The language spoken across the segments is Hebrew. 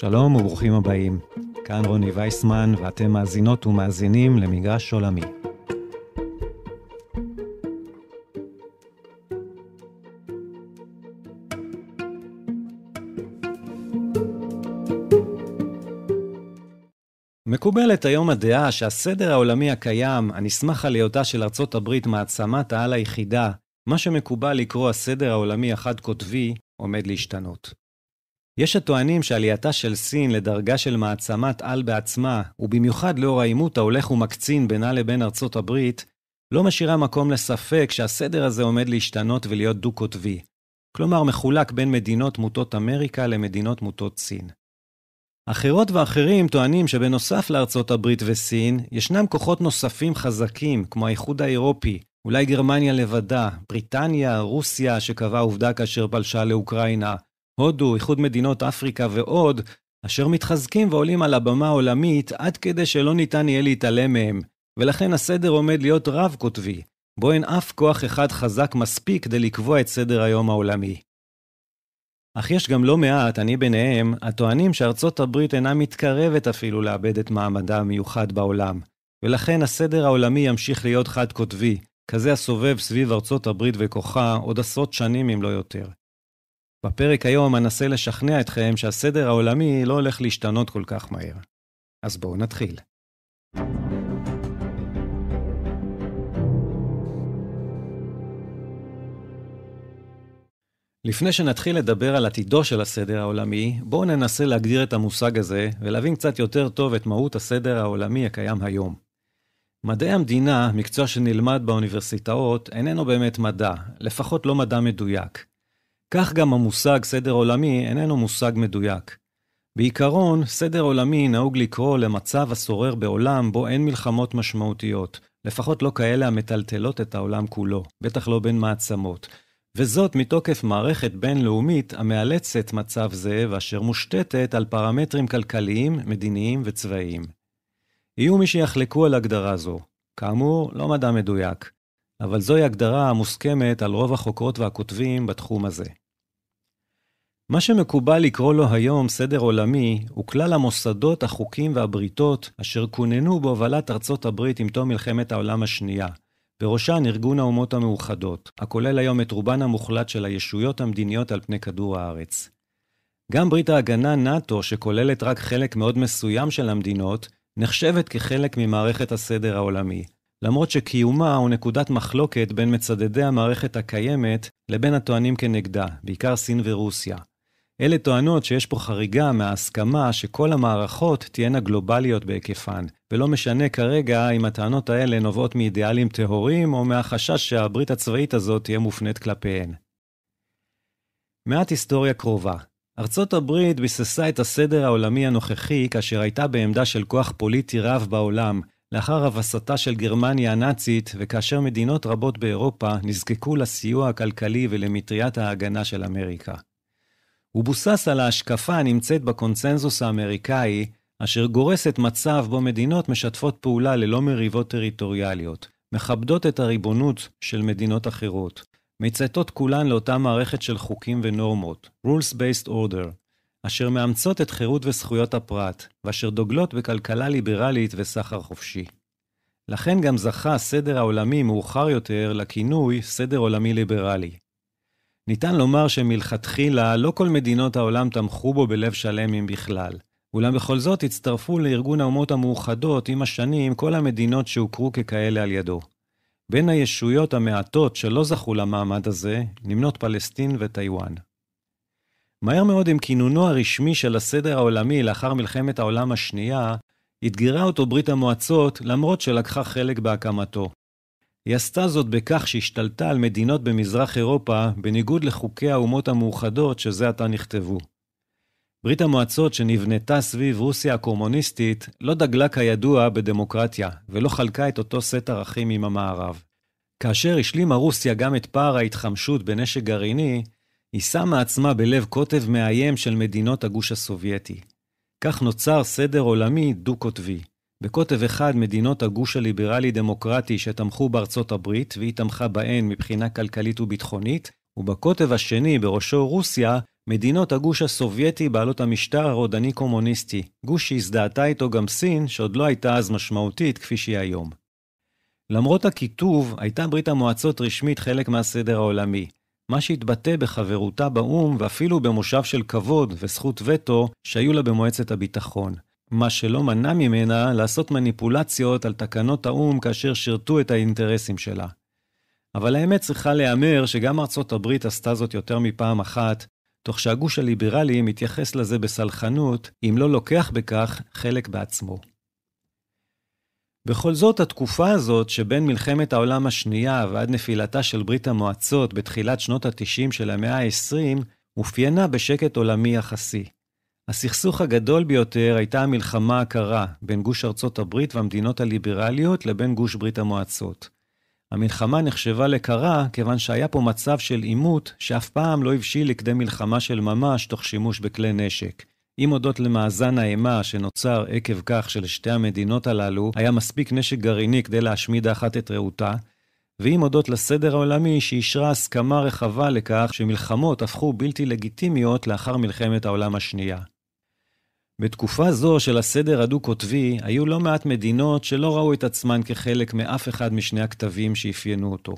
שלום וברוכים הבאים. כאן רוני וייסמן ואתם מאזינות ומאזינים למגרש עולמי. מקובלת היום הדעה שהסדר העולמי הקיים, הנסמך על היותה של ארצות הברית מעצמת העל היחידה, מה שמקובל לקרוא הסדר העולמי החד-קוטבי, עומד להשתנות. יש הטוענים שעלייתה של סין לדרגה של מעצמת על בעצמה, ובמיוחד לאור העימות ההולך ומקצין בינה לבין ארצות הברית, לא משאירה מקום לספק שהסדר הזה עומד להשתנות ולהיות דו-קוטבי. כלומר, מחולק בין מדינות מוטות אמריקה למדינות מוטות סין. אחרות ואחרים טוענים שבנוסף לארצות הברית וסין, ישנם כוחות נוספים חזקים, כמו האיחוד האירופי, אולי גרמניה לבדה, בריטניה, רוסיה שקבעה עובדה כאשר פלשה לאוקראינה, הודו, איחוד מדינות אפריקה ועוד, אשר מתחזקים ועולים על הבמה העולמית עד כדי שלא ניתן יהיה להתעלם מהם, ולכן הסדר עומד להיות רב-קוטבי, בו אין אף כוח אחד חזק מספיק כדי לקבוע את סדר היום העולמי. אך יש גם לא מעט, אני ביניהם, הטוענים שארצות הברית אינה מתקרבת אפילו לאבד את מעמדה המיוחד בעולם, ולכן הסדר העולמי ימשיך להיות חד-קוטבי, כזה הסובב סביב ארצות הברית וכוחה עוד עשרות שנים אם לא יותר. בפרק היום אנסה לשכנע אתכם שהסדר העולמי לא הולך להשתנות כל כך מהר. אז בואו נתחיל. לפני שנתחיל לדבר על עתידו של הסדר העולמי, בואו ננסה להגדיר את המושג הזה ולהבין קצת יותר טוב את מהות הסדר העולמי הקיים היום. מדעי המדינה, מקצוע שנלמד באוניברסיטאות, איננו באמת מדע, לפחות לא מדע מדויק. כך גם המושג סדר עולמי איננו מושג מדויק. בעיקרון, סדר עולמי נהוג לקרוא למצב השורר בעולם בו אין מלחמות משמעותיות, לפחות לא כאלה המטלטלות את העולם כולו, בטח לא בין מעצמות. וזאת מתוקף מערכת בינלאומית המאלצת מצב זה ואשר מושתתת על פרמטרים כלכליים, מדיניים וצבאיים. יהיו מי שיחלקו על הגדרה זו. כאמור, לא מדע מדויק, אבל זוהי הגדרה המוסכמת על רוב החוקרות והכותבים בתחום הזה. מה שמקובל לקרוא לו היום סדר עולמי הוא כלל המוסדות, החוקים והבריתות אשר כוננו בהובלת ארצות הברית עם תום מלחמת העולם השנייה, בראשן ארגון האומות המאוחדות, הכולל היום את רובן המוחלט של הישויות המדיניות על פני כדור הארץ. גם ברית ההגנה נאטו, שכוללת רק חלק מאוד מסוים של המדינות, נחשבת כחלק ממערכת הסדר העולמי, למרות שקיומה הוא נקודת מחלוקת בין מצדדי המערכת הקיימת לבין הטוענים כנגדה, בעיקר סין ורוסיה. אלה טוענות שיש פה חריגה מההסכמה שכל המערכות תהיינה גלובליות בהיקפן, ולא משנה כרגע אם הטענות האלה נובעות מאידיאלים טהורים או מהחשש שהברית הצבאית הזאת תהיה מופנית כלפיהן. מעט היסטוריה קרובה. ארצות הברית ביססה את הסדר העולמי הנוכחי כאשר הייתה בעמדה של כוח פוליטי רב בעולם, לאחר הבסתה של גרמניה הנאצית וכאשר מדינות רבות באירופה נזקקו לסיוע הכלכלי ולמטריית ההגנה של אמריקה. הוא בוסס על ההשקפה הנמצאת בקונצנזוס האמריקאי, אשר גורסת מצב בו מדינות משתפות פעולה ללא מריבות טריטוריאליות, מכבדות את הריבונות של מדינות אחרות, מצייתות כולן לאותה מערכת של חוקים ונורמות, rules-based order, אשר מאמצות את חירות וזכויות הפרט, ואשר דוגלות בכלכלה ליברלית וסחר חופשי. לכן גם זכה הסדר העולמי מאוחר יותר לכינוי סדר עולמי ליברלי. ניתן לומר שמלכתחילה לא כל מדינות העולם תמכו בו בלב שלם אם בכלל, אולם בכל זאת הצטרפו לארגון האומות המאוחדות עם השנים כל המדינות שהוכרו ככאלה על ידו. בין הישויות המעטות שלא זכו למעמד הזה נמנות פלסטין וטיואן. מהר מאוד עם כינונו הרשמי של הסדר העולמי לאחר מלחמת העולם השנייה, התגרה אותו ברית המועצות למרות שלקחה חלק בהקמתו. היא עשתה זאת בכך שהשתלטה על מדינות במזרח אירופה בניגוד לחוקי האומות המאוחדות שזה עתה נכתבו. ברית המועצות שנבנתה סביב רוסיה הקומוניסטית לא דגלה כידוע בדמוקרטיה ולא חלקה את אותו סט ערכים עם המערב. כאשר השלימה רוסיה גם את פער ההתחמשות בנשק גרעיני, היא שמה עצמה בלב קוטב מאיים של מדינות הגוש הסובייטי. כך נוצר סדר עולמי דו-קוטבי. בקוטב אחד מדינות הגוש הליברלי-דמוקרטי שתמכו בארצות הברית והיא תמכה בהן מבחינה כלכלית וביטחונית, ובקוטב השני בראשו רוסיה מדינות הגוש הסובייטי בעלות המשטר הרודני-קומוניסטי, גוש שהזדהתה איתו גם סין, שעוד לא הייתה אז משמעותית כפי שהיא היום. למרות הכיתוב, הייתה ברית המועצות רשמית חלק מהסדר העולמי, מה שהתבטא בחברותה באום ואפילו במושב של כבוד וזכות וטו שהיו לה במועצת הביטחון, מה שלא מנע ממנה לעשות מניפולציות על תקנות האום כאשר שירתו את האינטרסים שלה. אבל האמת צריכה להיאמר שגם ארצות הברית עשתה זאת יותר מפעם אחת, תוך שהגוש הליברלי מתייחס לזה בסלחנות, אם לא לוקח בכך חלק בעצמו. בכל זאת, התקופה הזאת שבין מלחמת העולם השנייה ועד נפילתה של ברית המועצות בתחילת שנות ה-90 של המאה ה-20, אופיינה בשקט עולמי יחסי. הסכסוך הגדול ביותר הייתה המלחמה הקרה בין גוש ארצות הברית והמדינות הליברליות לבין גוש ברית המועצות. המלחמה נחשבה לקרה כיוון שהיה פה מצב של עימות שאף פעם לא הבשיל לכדי מלחמה של ממש תוך שימוש בכלי נשק. אם הודות למאזן האימה שנוצר עקב כך שלשתי המדינות הללו היה מספיק נשק גרעיני כדי להשמיד האחת את רעותה, ואם הודות לסדר העולמי שאישרה הסכמה רחבה לכך שמלחמות הפכו בלתי לגיטימיות לאחר מלחמת העולם השנייה. בתקופה זו של הסדר הדו-קוטבי, היו לא מעט מדינות שלא ראו את עצמן כחלק מאף אחד משני הכתבים שאפיינו אותו.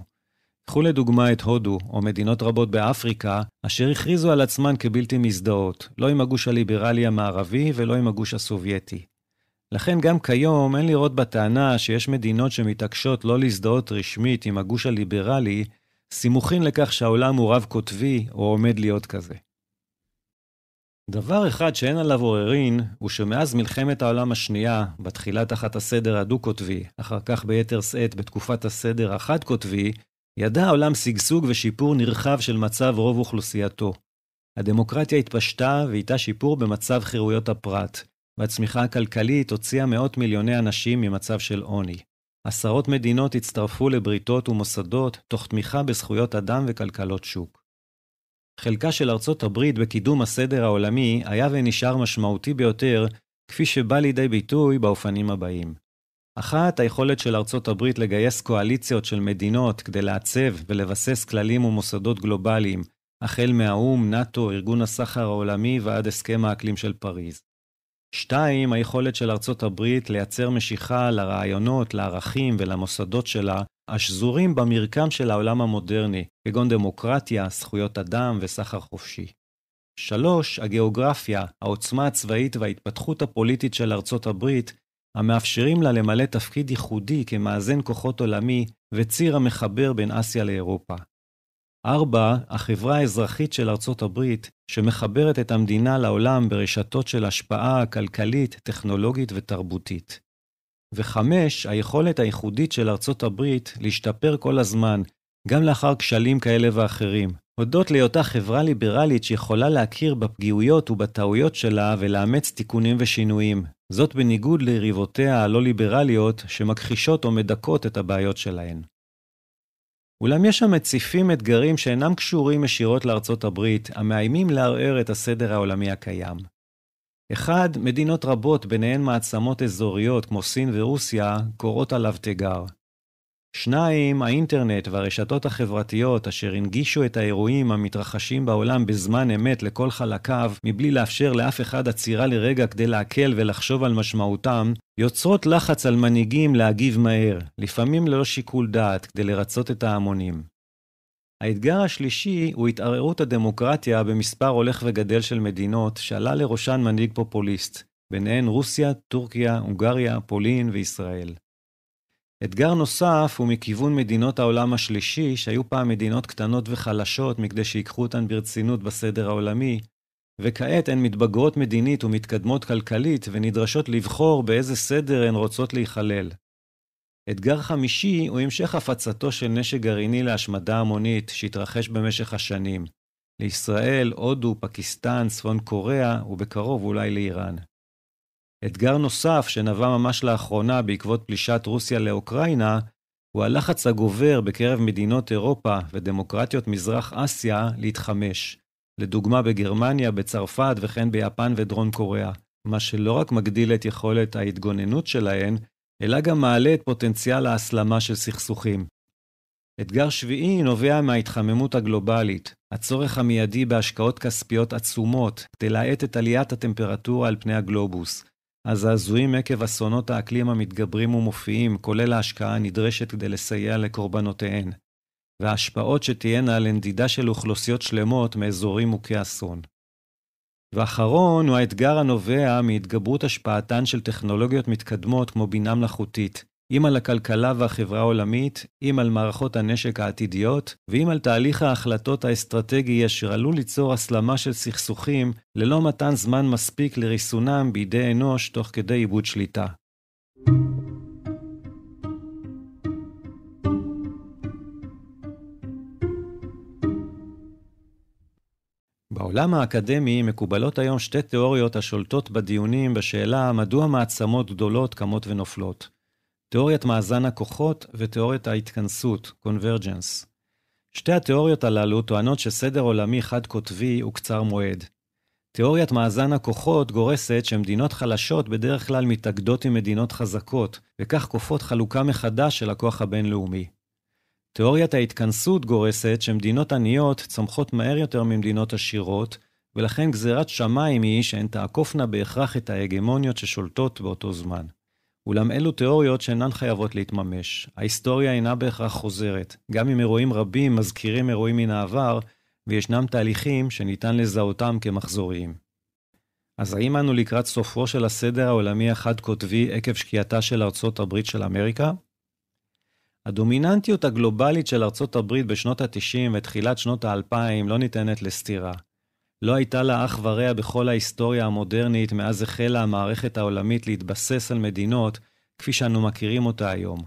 קחו לדוגמה את הודו, או מדינות רבות באפריקה, אשר הכריזו על עצמן כבלתי מזדהות, לא עם הגוש הליברלי המערבי ולא עם הגוש הסובייטי. לכן גם כיום אין לראות בטענה שיש מדינות שמתעקשות לא להזדהות רשמית עם הגוש הליברלי, סימוכין לכך שהעולם הוא רב-קוטבי או עומד להיות כזה. דבר אחד שאין עליו עוררין, הוא שמאז מלחמת העולם השנייה, בתחילה תחת הסדר הדו-קוטבי, אחר כך ביתר שאת בתקופת הסדר החד-קוטבי, ידע העולם שגשוג ושיפור נרחב של מצב רוב אוכלוסייתו. הדמוקרטיה התפשטה ואיתה שיפור במצב חירויות הפרט, והצמיחה הכלכלית הוציאה מאות מיליוני אנשים ממצב של עוני. עשרות מדינות הצטרפו לבריתות ומוסדות תוך תמיכה בזכויות אדם וכלכלות שוק. חלקה של ארצות הברית בקידום הסדר העולמי היה ונשאר משמעותי ביותר, כפי שבא לידי ביטוי באופנים הבאים. אחת, היכולת של ארצות הברית לגייס קואליציות של מדינות כדי לעצב ולבסס כללים ומוסדות גלובליים, החל מהאום, נאטו, ארגון הסחר העולמי ועד הסכם האקלים של פריז. 2, היכולת של ארצות הברית לייצר משיכה לרעיונות, לערכים ולמוסדות שלה, השזורים במרקם של העולם המודרני, כגון דמוקרטיה, זכויות אדם וסחר חופשי. 3, הגיאוגרפיה, העוצמה הצבאית וההתפתחות הפוליטית של ארצות הברית, המאפשרים לה למלא תפקיד ייחודי כמאזן כוחות עולמי וציר המחבר בין אסיה לאירופה. 4, החברה האזרחית של ארצות הברית, שמחברת את המדינה לעולם ברשתות של השפעה כלכלית, טכנולוגית ותרבותית. 5, היכולת הייחודית של ארצות הברית להשתפר כל הזמן, גם לאחר כשלים כאלה ואחרים, הודות להיותה חברה ליברלית שיכולה להכיר בפגיעויות ובטעויות שלה ולאמץ תיקונים ושינויים, זאת בניגוד ליריבותיה הלא ליברליות שמכחישות או מדכאות את הבעיות שלהן. אולם יש שם מציפים אתגרים שאינם קשורים ישירות לארצות הברית, המאיימים לערער את הסדר העולמי הקיים. 1, מדינות רבות, ביניהן מעצמות אזוריות כמו סין ורוסיה, קוראות עליו תיגר. 2, האינטרנט והרשתות החברתיות אשר הנגישו את האירועים המתרחשים בעולם בזמן אמת לכל חלקיו, מבלי לאפשר לאף אחד עצירה לרגע כדי להקל ולחשוב על משמעותם, יוצרות לחץ על מנהיגים להגיב מהר, לפעמים ללא שיקול דעת, כדי לרצות את ההמונים. האתגר השלישי הוא התערערות הדמוקרטיה במספר הולך וגדל של מדינות שעלה לראשן מנהיג פופוליסט, ביניהן רוסיה, טורקיה, הונגריה, פולין וישראל. אתגר נוסף הוא מכיוון מדינות העולם השלישי, שהיו פעם מדינות קטנות וחלשות מכדי שיקחו אותן ברצינות בסדר העולמי, וכעת הן מתבגרות מדינית ומתקדמות כלכלית ונדרשות לבחור באיזה סדר הן רוצות להיכלל. אתגר חמישי הוא המשך הפצתו של נשק גרעיני להשמדה המונית שהתרחש במשך השנים, לישראל, הודו, פקיסטן, צפון קוריאה ובקרוב אולי לאיראן. אתגר נוסף שנבע ממש לאחרונה בעקבות פלישת רוסיה לאוקראינה, הוא הלחץ הגובר בקרב מדינות אירופה ודמוקרטיות מזרח אסיה להתחמש, לדוגמה בגרמניה, בצרפת וכן ביפן ודרום קוריאה, מה שלא רק מגדיל את יכולת ההתגוננות שלהן, אלא גם מעלה את פוטנציאל ההסלמה של סכסוכים. אתגר שביעי נובע מההתחממות הגלובלית, הצורך המיידי בהשקעות כספיות עצומות כדי להאט את עליית הטמפרטורה על פני הגלובוס, הזעזועים עקב אסונות האקלים המתגברים ומופיעים, כולל ההשקעה הנדרשת כדי לסייע לקורבנותיהן, וההשפעות שתהיינה על נדידה של אוכלוסיות שלמות מאזורים מוכי אסון. ואחרון הוא האתגר הנובע מהתגברות השפעתן של טכנולוגיות מתקדמות כמו בינה מלאכותית, אם על הכלכלה והחברה העולמית, אם על מערכות הנשק העתידיות, ואם על תהליך ההחלטות האסטרטגי אשר עלול ליצור הסלמה של סכסוכים ללא מתן זמן מספיק לריסונם בידי אנוש תוך כדי איבוד שליטה. בעולם האקדמי מקובלות היום שתי תיאוריות השולטות בדיונים בשאלה מדוע מעצמות גדולות קמות ונופלות. תיאוריית מאזן הכוחות ותיאוריית ההתכנסות, convergence. שתי התיאוריות הללו טוענות שסדר עולמי חד-קוטבי הוא קצר מועד. תיאוריית מאזן הכוחות גורסת שמדינות חלשות בדרך כלל מתאגדות עם מדינות חזקות, וכך כופות חלוקה מחדש של הכוח הבינלאומי. תיאוריית ההתכנסות גורסת שמדינות עניות צומחות מהר יותר ממדינות עשירות, ולכן גזירת שמיים היא שהן תעקופנה בהכרח את ההגמוניות ששולטות באותו זמן. אולם אלו תיאוריות שאינן חייבות להתממש. ההיסטוריה אינה בהכרח חוזרת, גם אם אירועים רבים מזכירים אירועים מן העבר, וישנם תהליכים שניתן לזהותם כמחזוריים. אז האם אנו לקראת סופו של הסדר העולמי החד-קוטבי עקב שקיעתה של ארצות הברית של אמריקה? הדומיננטיות הגלובלית של ארצות הברית בשנות ה-90 ותחילת שנות ה-2000 לא ניתנת לסתירה. לא הייתה לה אח ורע בכל ההיסטוריה המודרנית מאז החלה המערכת העולמית להתבסס על מדינות כפי שאנו מכירים אותה היום.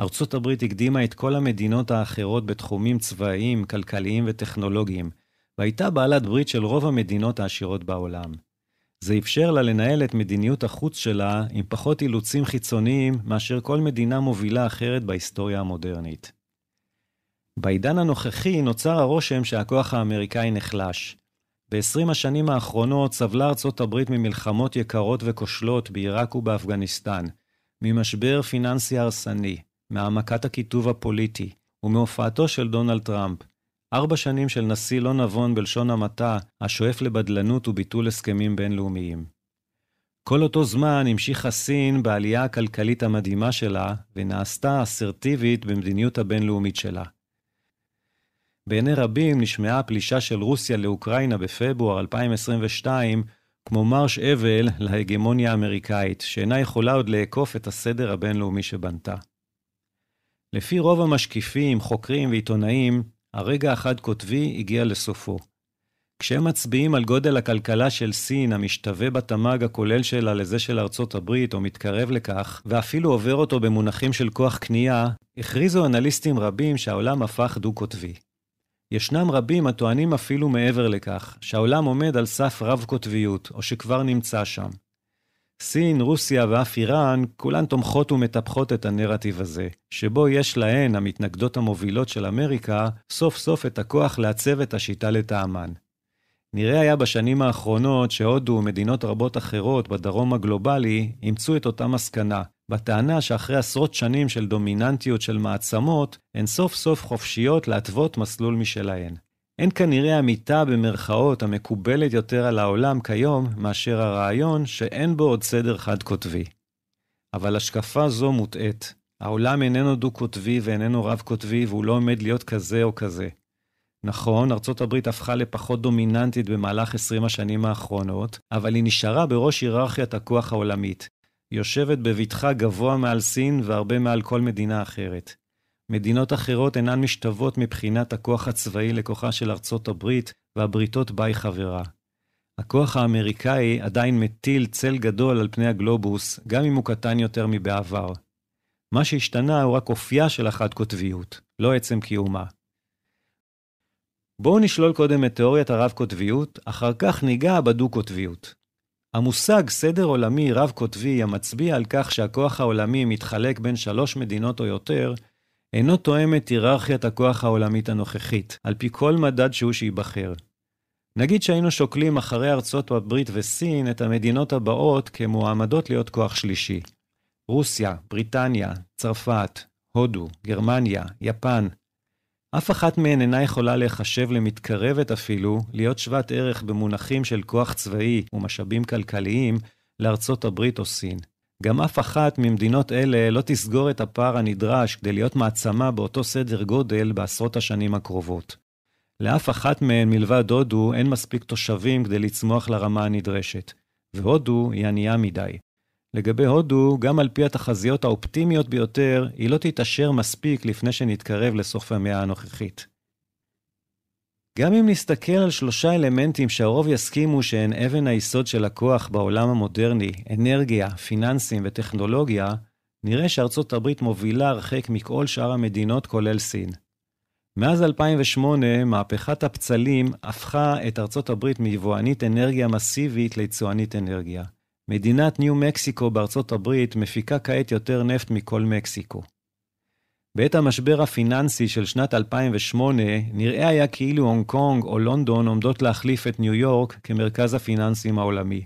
ארצות הברית הקדימה את כל המדינות האחרות בתחומים צבאיים, כלכליים וטכנולוגיים, והייתה בעלת ברית של רוב המדינות העשירות בעולם. זה אפשר לה לנהל את מדיניות החוץ שלה עם פחות אילוצים חיצוניים מאשר כל מדינה מובילה אחרת בהיסטוריה המודרנית. בעידן הנוכחי נוצר הרושם שהכוח האמריקאי נחלש. ב-20 השנים האחרונות סבלה ארצות הברית ממלחמות יקרות וכושלות בעיראק ובאפגניסטן, ממשבר פיננסי הרסני, מהעמקת הכיתוב הפוליטי ומהופעתו של דונלד טראמפ. 4 שנים של נשיא לא נבון בלשון המעטה, השואף לבדלנות וביטול הסכמים בינלאומיים. כל אותו זמן המשיכה סין בעלייה הכלכלית המדהימה שלה, ונעשתה אסרטיבית במדיניות הבינלאומית שלה. בעיני רבים נשמעה הפלישה של רוסיה לאוקראינה בפברואר 2022, כמו מרש אבל להגמוניה האמריקאית, שאינה יכולה עוד לעקוף את הסדר הבינלאומי שבנתה. לפי רוב המשקיפים, חוקרים ועיתונאים, הרגע החד-קוטבי הגיע לסופו. כשהם מצביעים על גודל הכלכלה של סין, המשתווה בתמ"ג הכולל שלה לזה של ארצות הברית, או מתקרב לכך, ואפילו עובר אותו במונחים של כוח קנייה, הכריזו אנליסטים רבים שהעולם הפך דו-קוטבי. ישנם רבים הטוענים אפילו מעבר לכך, שהעולם עומד על סף רב-קוטביות, או שכבר נמצא שם. סין, רוסיה ואף איראן, כולן תומכות ומטפחות את הנרטיב הזה, שבו יש להן, המתנגדות המובילות של אמריקה, סוף סוף את הכוח לעצב את השיטה לטעמן. נראה היה בשנים האחרונות שהודו ומדינות רבות אחרות בדרום הגלובלי אימצו את אותה מסקנה, בטענה שאחרי עשרות שנים של דומיננטיות של מעצמות, הן סוף סוף חופשיות להתוות מסלול משלהן. אין כנראה אמיתה במרכאות המקובלת יותר על העולם כיום מאשר הרעיון שאין בו עוד סדר חד-קוטבי. אבל השקפה זו מוטעת. העולם איננו דו-קוטבי ואיננו רב-קוטבי והוא לא עומד להיות כזה או כזה. נכון, ארצות הברית הפכה לפחות דומיננטית במהלך 20 השנים האחרונות, אבל היא נשארה בראש היררכיית הכוח העולמית. היא יושבת בביטחה גבוה מעל סין והרבה מעל כל מדינה אחרת. מדינות אחרות אינן משתוות מבחינת הכוח הצבאי לכוחה של ארצות הברית, והבריתות בה היא חברה. הכוח האמריקאי עדיין מטיל צל גדול על פני הגלובוס, גם אם הוא קטן יותר מבעבר. מה שהשתנה הוא רק אופייה של החד-קוטביות, לא עצם קיומה. בואו נשלול קודם את תיאוריית הרב-קוטביות, אחר כך ניגע בדו-קוטביות. המושג סדר עולמי רב-קוטבי המצביע על כך שהכוח העולמי מתחלק בין 3 מדינות או יותר, אינו תואם את היררכיית הכוח העולמית הנוכחית, על פי כל מדד שהוא שיבחר. נגיד שהיינו שוקלים אחרי ארצות הברית וסין את המדינות הבאות כמועמדות להיות כוח שלישי. רוסיה, בריטניה, צרפת, הודו, גרמניה, יפן. אף אחת מהן אינה יכולה להיחשב למתקרבת אפילו, להיות שוות ערך במונחים של כוח צבאי ומשאבים כלכליים לארצות הברית או סין. גם אף אחת ממדינות אלה לא תסגור את הפער הנדרש כדי להיות מעצמה באותו סדר גודל בעשרות השנים הקרובות. לאף אחת מהן מלבד הודו אין מספיק תושבים כדי לצמוח לרמה הנדרשת, והודו היא ענייה מדי. לגבי הודו, גם על פי התחזיות האופטימיות ביותר, היא לא תתאשר מספיק לפני שנתקרב לסוף המאה הנוכחית. גם אם נסתכל על 3 אלמנטים שהרוב יסכימו שהן אבן היסוד של הכוח בעולם המודרני, אנרגיה, פיננסים וטכנולוגיה, נראה שארצות הברית מובילה הרחק מכל שאר המדינות כולל סין. מאז 2008, מהפכת הפצלים הפכה את ארצות הברית מיבואנית אנרגיה מסיבית ליצואנית אנרגיה. מדינת ניו מקסיקו בארצות הברית מפיקה כעת יותר נפט מכל מקסיקו. בעת המשבר הפיננסי של שנת 2008, נראה היה כאילו הונג קונג או לונדון עומדות להחליף את ניו יורק כמרכז הפיננסים העולמי.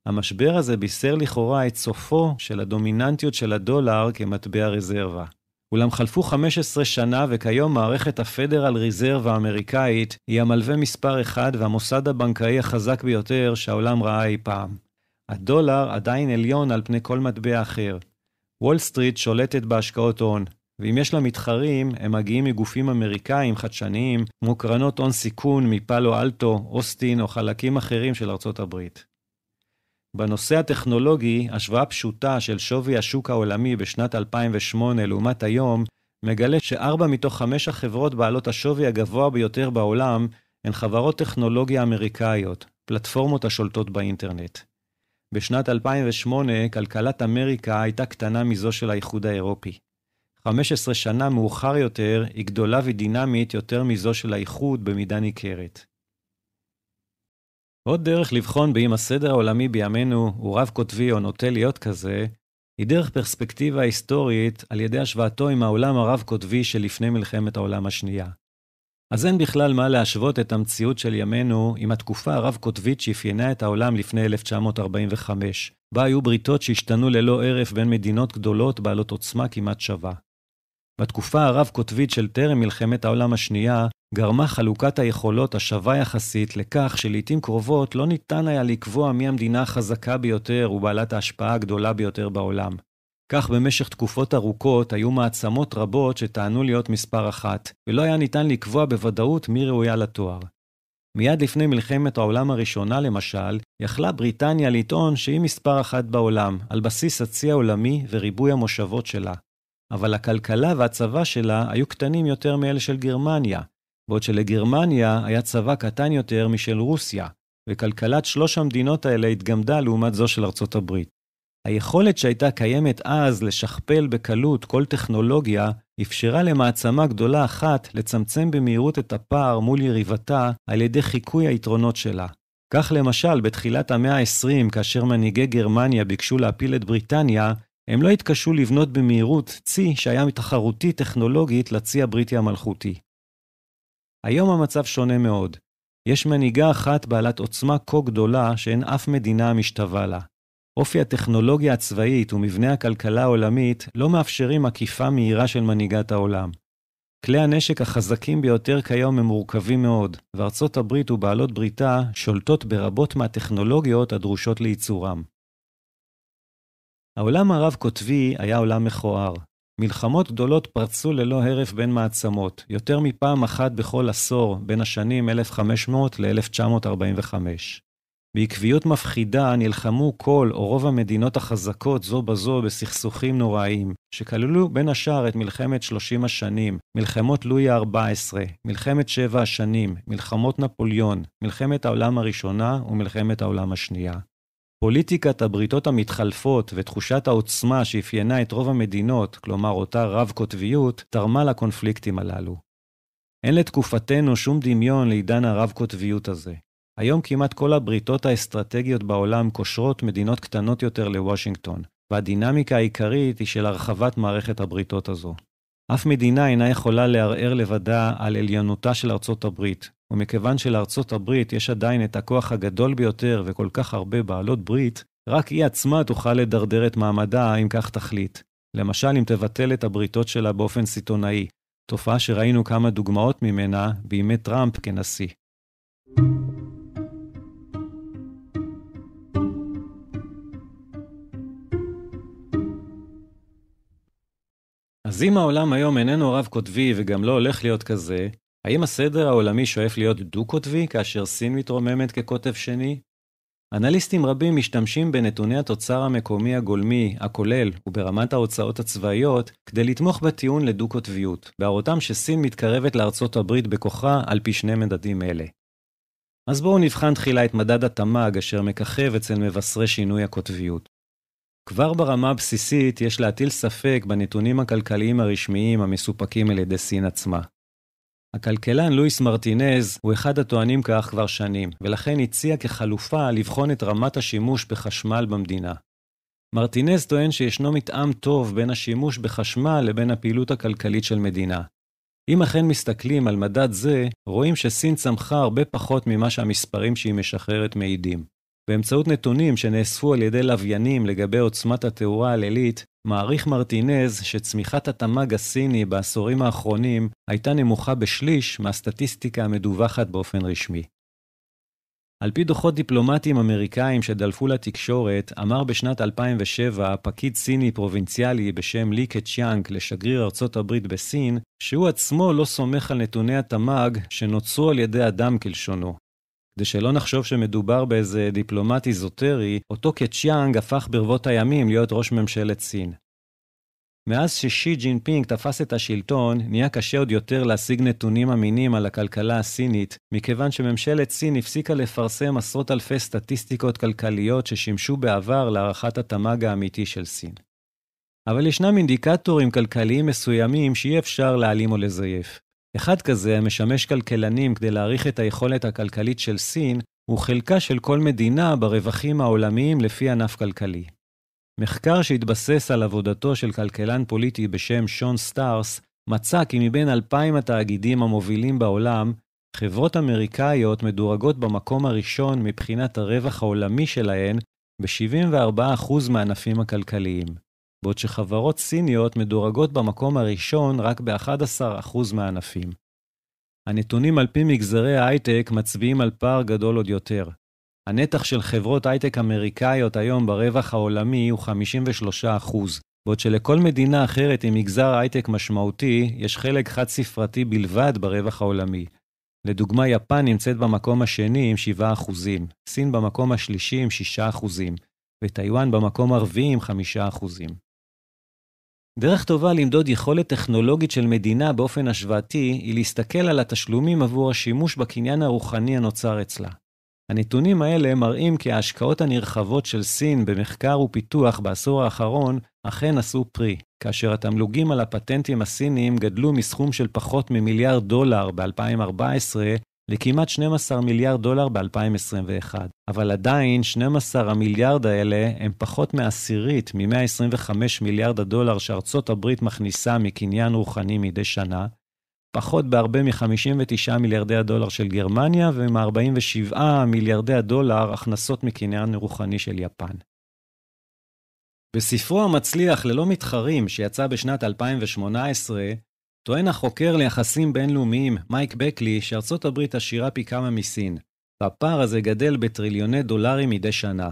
המשבר הזה בישר לכאורה את סופו של הדומיננטיות של הדולר כמטבע רזרבה. אולם חלפו 15 שנה וכיום מערכת הפדרל ריזרב האמריקאית היא המלווה מספר 1 והמוסד הבנקאי החזק ביותר שהעולם ראה אי פעם. הדולר עדיין עליון על פני כל מטבע אחר. וול סטריט שולטת בהשקעות הון, ואם יש לה מתחרים, הם מגיעים מגופים אמריקאים חדשניים, כמו קרנות הון סיכון מפאלו אלטו, אוסטין או חלקים אחרים של ארצות הברית. בנושא הטכנולוגי, השוואה פשוטה של שווי השוק העולמי בשנת 2008 לעומת היום, מגלה ש4 מתוך 5 החברות בעלות השווי הגבוה ביותר בעולם הן חברות טכנולוגיה אמריקאיות, פלטפורמות השולטות באינטרנט. בשנת 2008, כלכלת אמריקה הייתה קטנה מזו של האיחוד האירופי. 15 שנה מאוחר יותר, היא גדולה ודינמית יותר מזו של האיחוד במידה ניכרת. עוד דרך לבחון באם הסדר העולמי בימינו הוא רב קוטבי או נוטה להיות כזה, היא דרך פרספקטיבה היסטורית על ידי השוואתו עם העולם הרב קוטבי שלפני מלחמת העולם השנייה. אז אין בכלל מה להשוות את המציאות של ימינו עם התקופה הרב קוטבית שאפיינה את העולם לפני 1945, בה היו בריתות שהשתנו ללא ערף בין מדינות גדולות בעלות עוצמה כמעט שווה. בתקופה הרב קוטבית של טרם מלחמת העולם השנייה, גרמה חלוקת היכולות השווה יחסית לכך שלעיתים קרובות לא ניתן היה לקבוע מי המדינה החזקה ביותר ובעלת ההשפעה הגדולה ביותר בעולם. כך במשך תקופות ארוכות היו מעצמות רבות שטענו להיות מספר 1, ולא היה ניתן לקבוע בוודאות מי ראויה לתואר. מיד לפני מלחמת העולם הראשונה למשל, יכלה בריטניה לטעון שהיא מספר 1 בעולם, על בסיס הצי העולמי וריבוי המושבות שלה. אבל הכלכלה והצבא שלה היו קטנים יותר מאלה של גרמניה, בעוד שלגרמניה היה צבא קטן יותר משל רוסיה, וכלכלת 3 המדינות האלה התגמדה לעומת זו של ארצות הברית. היכולת שהייתה קיימת אז לשכפל בקלות כל טכנולוגיה, אפשרה למעצמה גדולה אחת לצמצם במהירות את הפער מול יריבתה על ידי חיקוי היתרונות שלה. כך למשל, בתחילת המאה ה-20, כאשר מנהיגי גרמניה ביקשו להפיל את בריטניה, הם לא התקשו לבנות במהירות צי שהיה מתחרותי טכנולוגית לצי הבריטי המלכותי. היום המצב שונה מאוד. יש מנהיגה אחת בעלת עוצמה כה גדולה שאין אף מדינה משתווה לה. אופי הטכנולוגיה הצבאית ומבנה הכלכלה העולמית לא מאפשרים עקיפה מהירה של מנהיגת העולם. כלי הנשק החזקים ביותר כיום הם מורכבים מאוד, וארצות הברית ובעלות בריתה שולטות ברבות מהטכנולוגיות הדרושות לייצורם. העולם הרב קוטבי היה עולם מכוער. מלחמות גדולות פרצו ללא הרף בין מעצמות, יותר מפעם אחת בכל עשור בין השנים 1500 ל-1945. בעקביות מפחידה נלחמו כל או רוב המדינות החזקות זו בזו בסכסוכים נוראיים, שכללו בין השאר את מלחמת 30 השנים, מלחמות לואי ה-14, מלחמת 7 השנים, מלחמות נפוליאון, מלחמת העולם הראשונה ומלחמת העולם השנייה. פוליטיקת הבריתות המתחלפות ותחושת העוצמה שאפיינה את רוב המדינות, כלומר אותה רב-קוטביות, תרמה לקונפליקטים הללו. אין לתקופתנו שום דמיון לעידן הרב-קוטביות הזה. היום כמעט כל הבריתות האסטרטגיות בעולם קושרות מדינות קטנות יותר לוושינגטון, והדינמיקה העיקרית היא של הרחבת מערכת הבריתות הזו. אף מדינה אינה יכולה לערער לבדה על עליונותה של ארצות הברית, ומכיוון שלארצות הברית יש עדיין את הכוח הגדול ביותר וכל כך הרבה בעלות ברית, רק היא עצמה תוכל לדרדר את מעמדה אם כך תחליט. למשל אם תבטל את הבריתות שלה באופן סיטונאי, תופעה שראינו כמה דוגמאות ממנה בימי טראמפ כנשיא. אז אם העולם היום איננו רב-קוטבי וגם לא הולך להיות כזה, האם הסדר העולמי שואף להיות דו-קוטבי כאשר סין מתרוממת כקוטב שני? אנליסטים רבים משתמשים בנתוני התוצר המקומי הגולמי, הכולל וברמת ההוצאות הצבאיות, כדי לתמוך בטיעון לדו-קוטביות, בהראותם שסין מתקרבת לארצות הברית בכוחה על פי שני מדדים אלה. אז בואו נבחן תחילה את מדד התמ"ג אשר מככב אצל מבשרי שינוי הקוטביות. כבר ברמה הבסיסית יש להטיל ספק בנתונים הכלכליים הרשמיים המסופקים על ידי סין עצמה. הכלכלן לואיס מרטינז הוא אחד הטוענים כך כבר שנים, ולכן הציע כחלופה לבחון את רמת השימוש בחשמל במדינה. מרטינז טוען שישנו מתאם טוב בין השימוש בחשמל לבין הפעילות הכלכלית של מדינה. אם אכן מסתכלים על מדד זה, רואים שסין צמחה הרבה פחות ממה שהמספרים שהיא משחררת מעידים. באמצעות נתונים שנאספו על ידי לוויינים לגבי עוצמת התאורה הלילית, מעריך מרטינז שצמיחת התמ"ג הסיני בעשורים האחרונים הייתה נמוכה בשליש מהסטטיסטיקה המדווחת באופן רשמי. על פי דוחות דיפלומטיים אמריקאים שדלפו לתקשורת, אמר בשנת 2007 פקיד סיני פרובינציאלי בשם לי קצ'יאנג לשגריר ארצות הברית בסין, שהוא עצמו לא סומך על נתוני התמ"ג שנוצרו על ידי אדם כלשונו. כדי שלא נחשוב שמדובר באיזה דיפלומט איזוטרי, אותו קצ'יאנג הפך ברבות הימים להיות ראש ממשלת סין. מאז ששי ג'ינפינג תפס את השלטון, נהיה קשה עוד יותר להשיג נתונים אמינים על הכלכלה הסינית, מכיוון שממשלת סין הפסיקה לפרסם עשרות אלפי סטטיסטיקות כלכליות ששימשו בעבר להערכת התמ"ג האמיתי של סין. אבל ישנם אינדיקטורים כלכליים מסוימים שאי אפשר להעלים או לזייף. אחד כזה המשמש כלכלנים כדי להעריך את היכולת הכלכלית של סין, הוא חלקה של כל מדינה ברווחים העולמיים לפי ענף כלכלי. מחקר שהתבסס על עבודתו של כלכלן פוליטי בשם שון סטארס, מצא כי מבין 2,000 התאגידים המובילים בעולם, חברות אמריקאיות מדורגות במקום הראשון מבחינת הרווח העולמי שלהן ב-74% מהענפים הכלכליים, בעוד שחברות סיניות מדורגות במקום הראשון רק ב-11% מהענפים. הנתונים על פי מגזרי ההייטק מצביעים על פער גדול עוד יותר. הנתח של חברות הייטק אמריקאיות היום ברווח העולמי הוא 53%, בעוד שלכל מדינה אחרת עם מגזר הייטק משמעותי יש חלק חד ספרתי בלבד ברווח העולמי. לדוגמה, יפן נמצאת במקום השני עם 7%, סין במקום השלישי עם 6%, וטיואן במקום הרביעי עם 5%. דרך טובה למדוד יכולת טכנולוגית של מדינה באופן השוואתי היא להסתכל על התשלומים עבור השימוש בקניין הרוחני הנוצר אצלה. הנתונים האלה מראים כי ההשקעות הנרחבות של סין במחקר ופיתוח בעשור האחרון אכן עשו פרי, כאשר התמלוגים על הפטנטים הסיניים גדלו מסכום של פחות ממיליארד דולר ב-2014 לכמעט 12 מיליארד דולר ב-2021. אבל עדיין 12 המיליארד האלה הם פחות מעשירית מ-125 מיליארד הדולר שארצות הברית מכניסה מקניין רוחני מדי שנה, פחות בהרבה מ-59 מיליארדי הדולר של גרמניה ומ-47 מיליארדי הדולר הכנסות מקניין רוחני של יפן. בספרו המצליח ללא מתחרים שיצא בשנת 2018, טוען החוקר ליחסים בינלאומיים מייק בקלי שארצות הברית עשירה פי כמה מסין, והפער הזה גדל בטריליוני דולרים מדי שנה.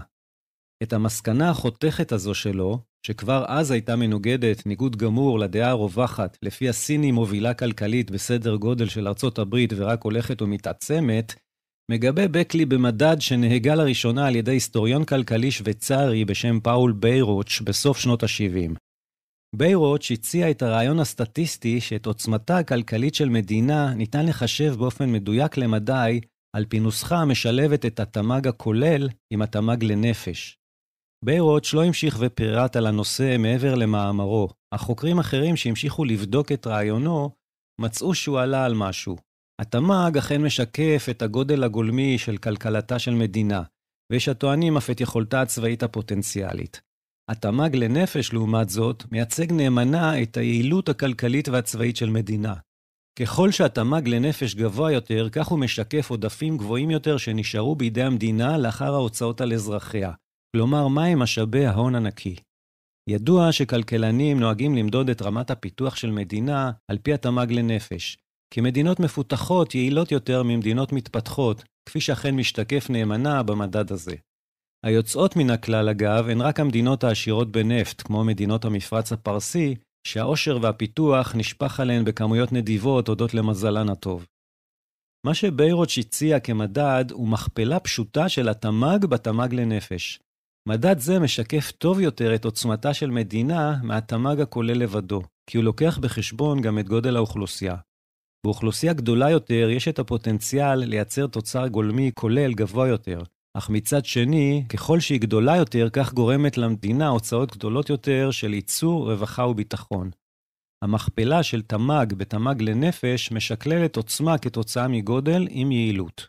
את המסקנה החותכת הזו שלו, שכבר אז הייתה מנוגדת ניגוד גמור לדעה הרווחת, לפי הסיני מובילה כלכלית בסדר גודל של ארצות הברית ורק הולכת ומתעצמת, מגבה בקלי במדד שנהגה לראשונה על ידי היסטוריון כלכלי שוויצרי בשם פאול ביירוץ' בסוף שנות ה-70. ביירוץ' הציע את הרעיון הסטטיסטי שאת עוצמתה הכלכלית של מדינה ניתן לחשב באופן מדויק למדי על פי נוסחה המשלבת את התמ"ג הכולל עם התמ"ג לנפש. ביירוץ' לא המשיך ופירט על הנושא מעבר למאמרו. החוקרים אחרים שהמשיכו לבדוק את רעיונו מצאו שהוא עלה על משהו. התמ"ג אכן משקף את הגודל הגולמי של כלכלתה של מדינה, ויש הטוענים אף את יכולתה הצבאית הפוטנציאלית. התמ"ג לנפש לעומת זאת מייצג נאמנה את היעילות הכלכלית והצבאית של מדינה. ככל שהתמ"ג לנפש גבוה יותר, כך הוא משקף עודפים גבוהים יותר שנשארו בידי המדינה לאחר ההוצאות על אזרחיה. כלומר, מהם משאבי ההון הנקי. ידוע שכלכלנים נוהגים למדוד את רמת הפיתוח של מדינה על פי התמ"ג לנפש, כי מדינות מפותחות יעילות יותר ממדינות מתפתחות, כפי שאכן משתקף נאמנה במדד הזה. היוצאות מן הכלל אגב הן רק המדינות העשירות בנפט, כמו מדינות המפרץ הפרסי, שהעושר והפיתוח נשפך עליהן בכמויות נדיבות הודות למזלן הטוב. מה שביירוץ' הציע כמדד הוא מכפלה פשוטה של התמ"ג בתמ"ג לנפש. מדד זה משקף טוב יותר את עוצמתה של מדינה מהתמ"ג הכולל לבדו, כי הוא לוקח בחשבון גם את גודל האוכלוסייה. באוכלוסייה גדולה יותר יש את הפוטנציאל לייצר תוצר גולמי כולל גבוה יותר, אך מצד שני, ככל שהיא גדולה יותר, כך גורמת למדינה הוצאות גדולות יותר של ייצור, רווחה וביטחון. המכפלה של תמ"ג בתמ"ג לנפש משקללת עוצמה כתוצאה מגודל עם יעילות.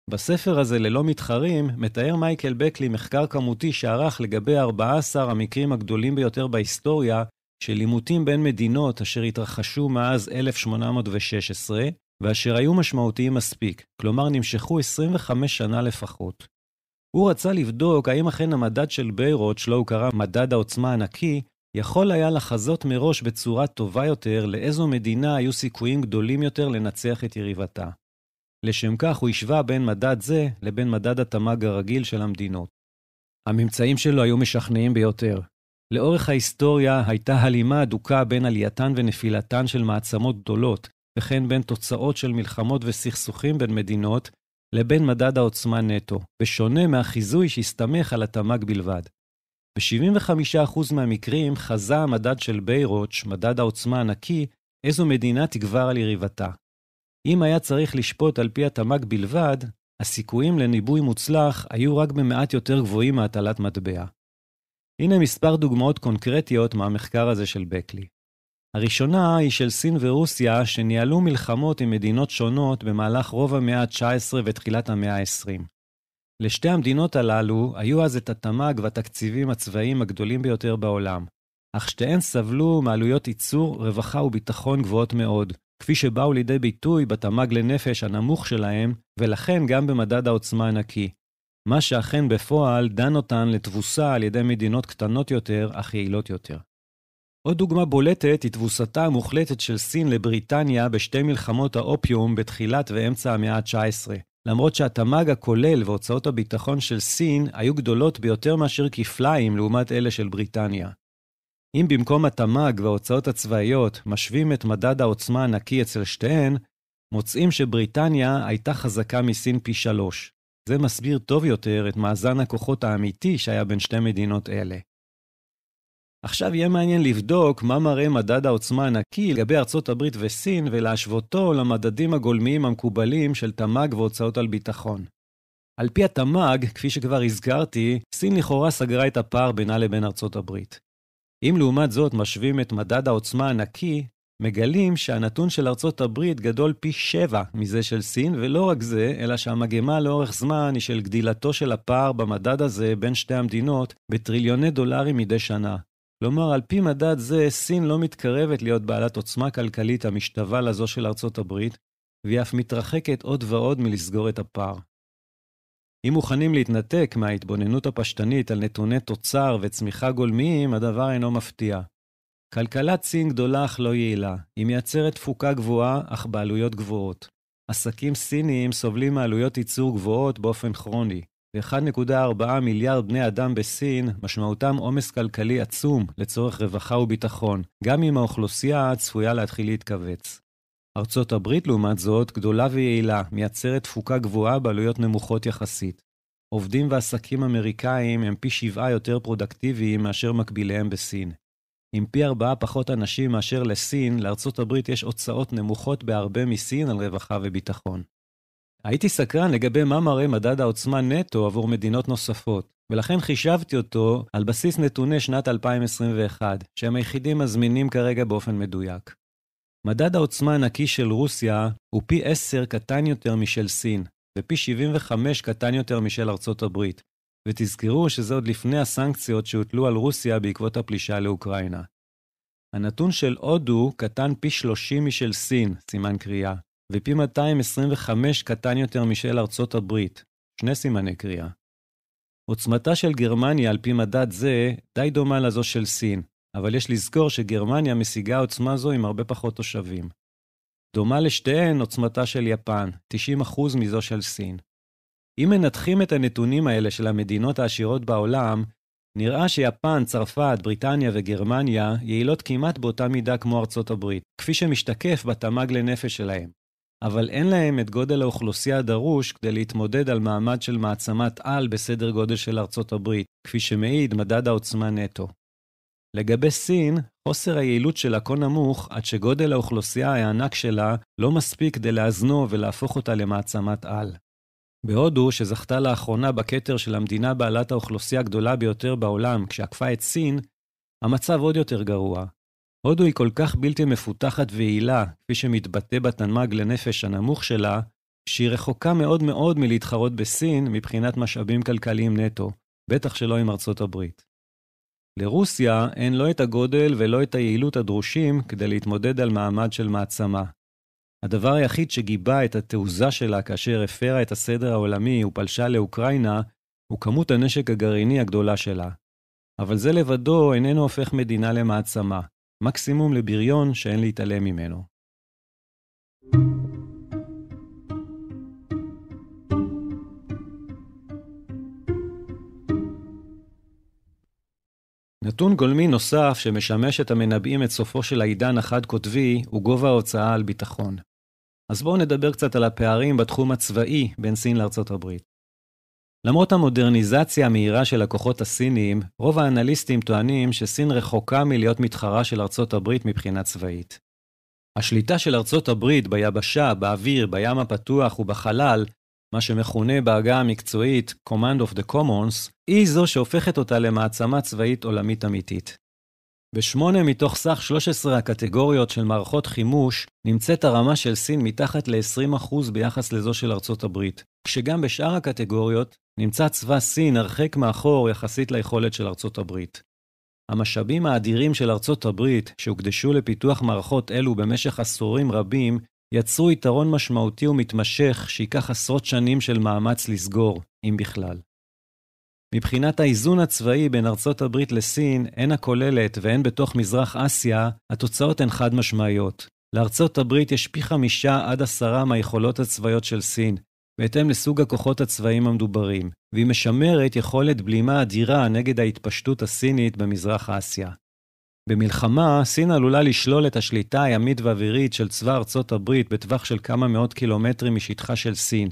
בספר הזה ללא מתחרים, מתאר מייקל בקלי מחקר כמותי שערך לגבי 14 המקרים הגדולים ביותר בהיסטוריה של עימותים בין מדינות אשר התרחשו מאז 1816, ואשר היו משמעותיים מספיק, כלומר נמשכו 25 שנה לפחות. הוא רצה לבדוק האם אכן המדד של ביירוץ', שלו הוא קרא מדד העוצמה הנקי, יכול היה לחזות מראש בצורה טובה יותר לאיזו מדינה היו סיכויים גדולים יותר לנצח את יריבתה. לשם כך הוא השווה בין מדד זה לבין מדד התמ"ג הרגיל של המדינות. הממצאים שלו היו משכנעים ביותר. לאורך ההיסטוריה הייתה הלימה אדוקה בין עלייתן ונפילתן של מעצמות גדולות, וכן בין תוצאות של מלחמות וסכסוכים בין מדינות, לבין מדד העוצמה נטו, בשונה מהחיזוי שהסתמך על התמ"ג בלבד. ב-75% מהמקרים חזה המדד של ביירוץ', מדד העוצמה הנקי, איזו מדינה תגבר על יריבתה. אם היה צריך לשפוט על פי התמ"ג בלבד, הסיכויים לניבוי מוצלח היו רק במעט יותר גבוהים מהטלת מטבע. הנה מספר דוגמאות קונקרטיות מהמחקר הזה של בקלי. הראשונה היא של סין ורוסיה שניהלו מלחמות עם מדינות שונות במהלך רוב המאה ה-19 ותחילת המאה ה-20. לשתי המדינות הללו היו אז את התמ"ג והתקציבים הצבאיים הגדולים ביותר בעולם, אך שתיהן סבלו מעלויות ייצור, רווחה וביטחון גבוהות מאוד, כפי שבאו לידי ביטוי בתמ"ג לנפש הנמוך שלהם, ולכן גם במדד העוצמה הנקי, מה שאכן בפועל דן אותן לתבוסה על ידי מדינות קטנות יותר, אך יעילות יותר. עוד דוגמה בולטת היא תבוסתה המוחלטת של סין לבריטניה בשתי מלחמות האופיום בתחילת ואמצע המאה ה-19, למרות שהתמ"ג הכולל והוצאות הביטחון של סין היו גדולות ביותר מאשר כפליים לעומת אלה של בריטניה. אם במקום התמ"ג וההוצאות הצבאיות משווים את מדד העוצמה הנקי אצל שתיהן, מוצאים שבריטניה הייתה חזקה מסין פי 3. זה מסביר טוב יותר את מאזן הכוחות האמיתי שהיה בין שתי מדינות אלה. עכשיו יהיה מעניין לבדוק מה מראה מדד העוצמה הנקי לגבי ארצות הברית וסין ולהשוותו למדדים הגולמיים המקובלים של תמ"ג והוצאות על ביטחון. על פי התמ"ג, כפי שכבר הזכרתי, סין לכאורה סגרה את הפער בינה לבין ארצות הברית. אם לעומת זאת משווים את מדד העוצמה הנקי, מגלים שהנתון של ארצות הברית גדול פי 7 מזה של סין, ולא רק זה, אלא שהמגמה לאורך זמן היא של גדילתו של הפער במדד הזה בין שתי המדינות בטריליוני דולרים מדי שנה. כלומר, על פי מדד זה, סין לא מתקרבת להיות בעלת עוצמה כלכלית המשתווה לזו של ארצות הברית, והיא אף מתרחקת עוד ועוד מלסגור את הפער. אם מוכנים להתנתק מההתבוננות הפשטנית על נתוני תוצר וצמיחה גולמיים, הדבר אינו מפתיע. כלכלת סין גדולה אך לא יעילה, היא מייצרת תפוקה גבוהה אך בעלויות גבוהות. עסקים סיניים סובלים מעלויות ייצור גבוהות באופן כרוני, ו-1.4 מיליארד בני אדם בסין משמעותם עומס כלכלי עצום לצורך רווחה וביטחון, גם אם האוכלוסייה צפויה להתחיל להתכווץ. ארצות הברית לעומת זאת גדולה ויעילה, מייצרת תפוקה גבוהה בעלויות נמוכות יחסית. עובדים ועסקים אמריקאים הם פי 7 יותר פרודקטיביים מאשר מקביליהם בסין. עם פי 4 פחות אנשים מאשר לסין, לארצות הברית יש הוצאות נמוכות בהרבה מסין על רווחה וביטחון. הייתי סקרן לגבי מה מראה מדד העוצמה נטו עבור מדינות נוספות, ולכן חישבתי אותו על בסיס נתוני שנת 2021, שהם היחידים הזמינים כרגע באופן מדויק. מדד העוצמה הנקי של רוסיה הוא פי 10 קטן יותר משל סין, ופי 75 קטן יותר משל ארצות הברית, ותזכרו שזה עוד לפני הסנקציות שהוטלו על רוסיה בעקבות הפלישה לאוקראינה. הנתון של הודו קטן פי 30 משל סין, סימן קריאה, ופי 225 קטן יותר משל ארצות הברית, שני סימני קריאה. עוצמתה של גרמניה על פי מדד זה די דומה לזו של סין, אבל יש לזכור שגרמניה משיגה עוצמה זו עם הרבה פחות תושבים. דומה לשתיהן עוצמתה של יפן, 90% מזו של סין. אם מנתחים את הנתונים האלה של המדינות העשירות בעולם, נראה שיפן, צרפת, בריטניה וגרמניה יעילות כמעט באותה מידה כמו ארצות הברית, כפי שמשתקף בתמ"ג לנפש שלהם. אבל אין להם את גודל האוכלוסייה הדרוש כדי להתמודד על מעמד של מעצמת על בסדר גודל של ארצות הברית, כפי שמעיד מדד העוצמה נטו. לגבי סין, חוסר היעילות שלה כה נמוך עד שגודל האוכלוסייה הענק שלה לא מספיק כדי לאזנו ולהפוך אותה למעצמת על. בהודו, שזכתה לאחרונה בכתר של המדינה בעלת האוכלוסייה הגדולה ביותר בעולם כשעקפה את סין, המצב עוד יותר גרוע. הודו היא כל כך בלתי מפותחת ויעילה, כפי שמתבטא בתמ"ג לנפש הנמוך שלה, שהיא רחוקה מאוד מאוד מלהתחרות בסין מבחינת משאבים כלכליים נטו, בטח שלא עם ארצות הברית. לרוסיה אין לא את הגודל ולא את היעילות הדרושים כדי להתמודד על מעמד של מעצמה. הדבר היחיד שגיבה את התעוזה שלה כאשר הפרה את הסדר העולמי ופלשה לאוקראינה, הוא כמות הנשק הגרעיני הגדולה שלה. אבל זה לבדו איננו הופך מדינה למעצמה, מקסימום לבריון שאין להתעלם ממנו. נתון גולמי נוסף שמשמש את המנבאים את סופו של העידן החד-קוטבי הוא גובה ההוצאה על ביטחון. אז בואו נדבר קצת על הפערים בתחום הצבאי בין סין לארצות הברית. למרות המודרניזציה המהירה של הכוחות הסיניים, רוב האנליסטים טוענים שסין רחוקה מלהיות מתחרה של ארצות הברית מבחינה צבאית. השליטה של ארצות הברית ביבשה, באוויר, בים הפתוח ובחלל, מה שמכונה בעגה המקצועית Command of the Commons, היא זו שהופכת אותה למעצמה צבאית עולמית אמיתית. ב8 מתוך סך 13 הקטגוריות של מערכות חימוש, נמצאת הרמה של סין מתחת ל-20% ביחס לזו של ארצות הברית, כשגם בשאר הקטגוריות נמצא צבא סין הרחק מאחור יחסית ליכולת של ארצות הברית. המשאבים האדירים של ארצות הברית, שהוקדשו לפיתוח מערכות אלו במשך עשורים רבים, יצרו יתרון משמעותי ומתמשך שיקח עשרות שנים של מאמץ לסגור, אם בכלל. מבחינת האיזון הצבאי בין ארצות הברית לסין, הן הכוללת והן בתוך מזרח אסיה, התוצאות הן חד משמעיות. לארצות הברית יש פי 5 עד 10 מהיכולות הצבאיות של סין, בהתאם לסוג הכוחות הצבאיים המדוברים, והיא משמרת יכולת בלימה אדירה נגד ההתפשטות הסינית במזרח אסיה. במלחמה, סין עלולה לשלול את השליטה הימית ואווירית של צבא ארצות הברית בטווח של כמה מאות קילומטרים משטחה של סין,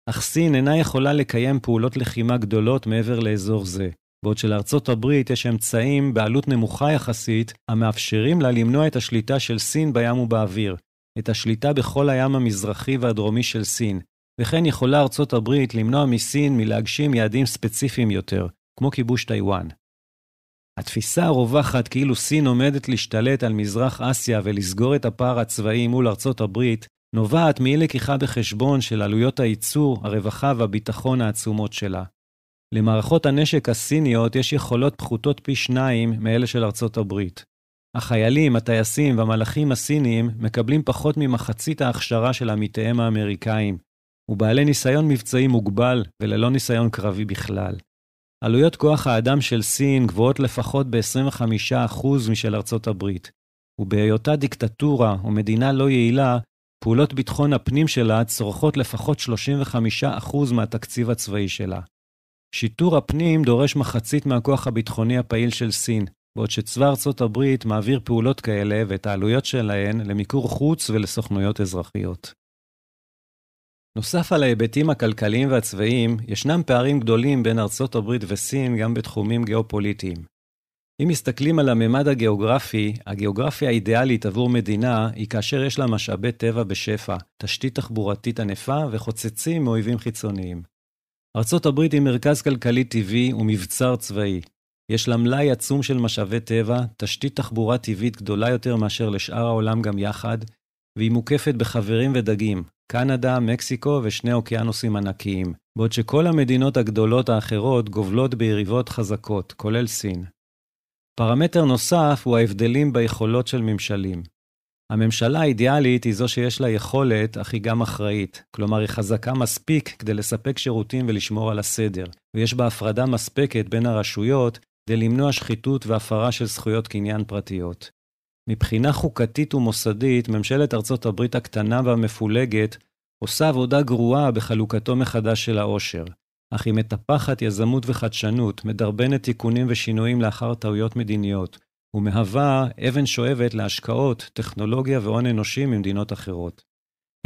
אך סין אינה יכולה לקיים פעולות לחימה גדולות מעבר לאזור זה, בעוד שלארצות הברית יש אמצעים בעלות נמוכה יחסית, המאפשרים לה למנוע את השליטה של סין בים ובאוויר, את השליטה בכל הים המזרחי והדרומי של סין, וכן יכולה ארצות הברית למנוע מסין מלהגשים יעדים ספציפיים יותר, כמו כיבוש טיואן. התפיסה הרווחת כאילו סין עומדת להשתלט על מזרח אסיה ולסגור את הפער הצבאי מול ארצות הברית, נובעת מאי לקיחה בחשבון של עלויות הייצור, הרווחה והביטחון העצומות שלה. למערכות הנשק הסיניות יש יכולות פחותות פי 2 מאלה של ארצות הברית. החיילים, הטייסים והמלאכים הסיניים מקבלים פחות ממחצית ההכשרה של עמיתיהם האמריקאים, ובעלי ניסיון מבצעי מוגבל וללא ניסיון קרבי בכלל. עלויות כוח האדם של סין גבוהות לפחות ב-25% משל ארצות הברית, ובהיותה דיקטטורה או מדינה לא יעילה, פעולות ביטחון הפנים שלה צורכות לפחות 35% מהתקציב הצבאי שלה. שיטור הפנים דורש מחצית מהכוח הביטחוני הפעיל של סין, בעוד שצבא ארצות הברית מעביר פעולות כאלה ואת העלויות שלהן למיקור חוץ ולסוכנויות אזרחיות. נוסף על ההיבטים הכלכליים והצבאיים, ישנם פערים גדולים בין ארצות הברית וסין גם בתחומים גיאופוליטיים. אם מסתכלים על הממד הגיאוגרפי, הגיאוגרפיה האידיאלית עבור מדינה היא כאשר יש לה משאבי טבע בשפע, תשתית תחבורתית ענפה וחוצצים מאויבים חיצוניים. ארצות הברית היא מרכז כלכלי טבעי ומבצר צבאי. יש לה מלאי עצום של משאבי טבע, תשתית תחבורה טבעית גדולה יותר מאשר לשאר העולם גם יחד, והיא מוקפת בחברים ודגים, קנדה, מקסיקו ושני אוקיינוסים ענקיים, בעוד שכל המדינות הגדולות האחרות גובלות ביריבות חזקות, כולל סין. פרמטר נוסף הוא ההבדלים ביכולות של ממשלים. הממשלה האידיאלית היא זו שיש לה יכולת, אך היא גם אחראית. כלומר, היא חזקה מספיק כדי לספק שירותים ולשמור על הסדר, ויש בה הפרדה מספקת בין הרשויות כדי למנוע שחיתות והפרה של זכויות קניין פרטיות. מבחינה חוקתית ומוסדית, ממשלת ארצות הברית הקטנה והמפולגת עושה עבודה גרועה בחלוקתו מחדש של העושר, אך היא מטפחת יזמות וחדשנות, מדרבנת תיקונים ושינויים לאחר טעויות מדיניות, ומהווה אבן שואבת להשקעות, טכנולוגיה והון אנושי ממדינות אחרות.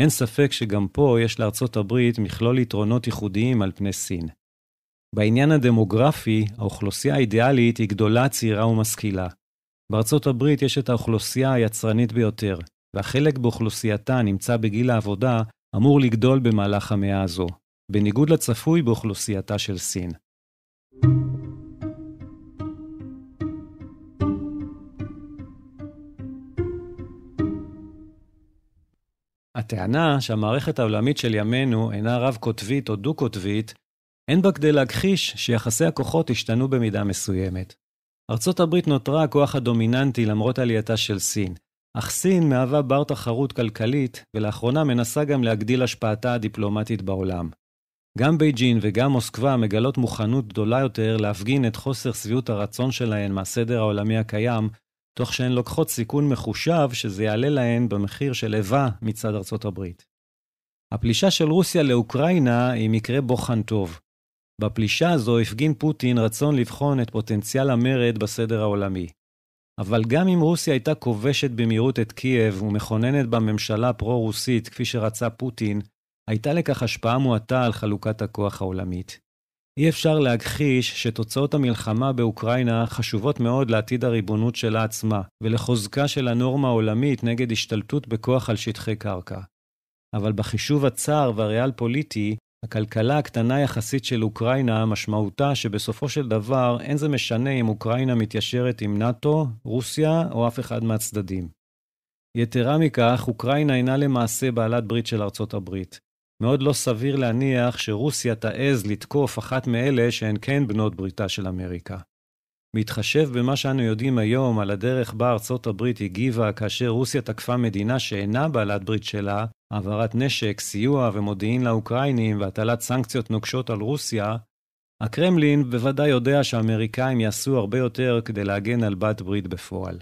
אין ספק שגם פה יש לארצות הברית מכלול יתרונות ייחודיים על פני סין. בעניין הדמוגרפי, האוכלוסייה האידיאלית היא גדולה, צעירה ומשכילה. בארצות הברית יש את האוכלוסייה היצרנית ביותר, והחלק באוכלוסייתה נמצא בגיל העבודה אמור לגדול במהלך המאה הזו, בניגוד לצפוי באוכלוסייתה של סין. הטענה שהמערכת העולמית של ימינו אינה רב-קוטבית או דו-קוטבית, אין בה כדי להכחיש שיחסי הכוחות השתנו במידה מסוימת. ארצות הברית נותרה הכוח הדומיננטי למרות עלייתה של סין, אך סין מהווה בר תחרות כלכלית, ולאחרונה מנסה גם להגדיל השפעתה הדיפלומטית בעולם. גם בייג'ין וגם מוסקבה מגלות מוכנות גדולה יותר להפגין את חוסר שביעות הרצון שלהן מהסדר העולמי הקיים, תוך שהן לוקחות סיכון מחושב שזה יעלה להן במחיר של איבה מצד ארצות הברית. הפלישה של רוסיה לאוקראינה היא מקרה בוחן טוב. בפלישה הזו הפגין פוטין רצון לבחון את פוטנציאל המרד בסדר העולמי. אבל גם אם רוסיה הייתה כובשת במהירות את קייב ומכוננת בממשלה פרו-רוסית כפי שרצה פוטין, הייתה לכך השפעה מועטה על חלוקת הכוח העולמית. אי אפשר להכחיש שתוצאות המלחמה באוקראינה חשובות מאוד לעתיד הריבונות שלה עצמה, ולחוזקה של הנורמה העולמית נגד השתלטות בכוח על שטחי קרקע. אבל בחישוב הצר והריאל פוליטי, הכלכלה הקטנה יחסית של אוקראינה משמעותה שבסופו של דבר אין זה משנה אם אוקראינה מתיישרת עם נאטו, רוסיה או אף אחד מהצדדים. יתרה מכך, אוקראינה אינה למעשה בעלת ברית של ארצות הברית. מאוד לא סביר להניח שרוסיה תעז לתקוף אחת מאלה שהן כן בנות בריתה של אמריקה. מתחשב במה שאנו יודעים היום על הדרך בה ארצות הברית הגיבה כאשר רוסיה תקפה מדינה שאינה בעלת ברית שלה, העברת נשק, סיוע ומודיעין לאוקראינים והטלת סנקציות נוקשות על רוסיה, הקרמלין בוודאי יודע שהאמריקאים יעשו הרבה יותר כדי להגן על בת ברית בפועל.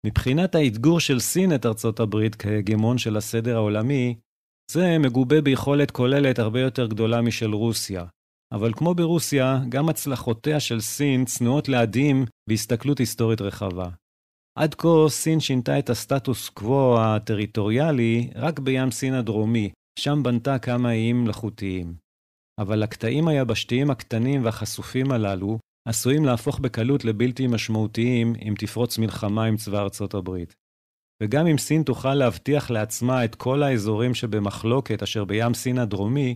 מבחינת האתגור של סין את ארצות הברית כהגמון של הסדר העולמי, זה מגובה ביכולת כוללת הרבה יותר גדולה משל רוסיה. אבל כמו ברוסיה, גם הצלחותיה של סין צנועות לעדים בהסתכלות היסטורית רחבה. עד כה סין שינתה את הסטטוס קוו הטריטוריאלי רק בים סין הדרומי, שם בנתה כמה איים מלאכותיים. אבל הקטעים היבשתיים הקטנים והחשופים הללו עשויים להפוך בקלות לבלתי משמעותיים אם תפרוץ מלחמה עם צבא ארצות הברית. וגם אם סין תוכל להבטיח לעצמה את כל האזורים שבמחלוקת אשר בים סין הדרומי,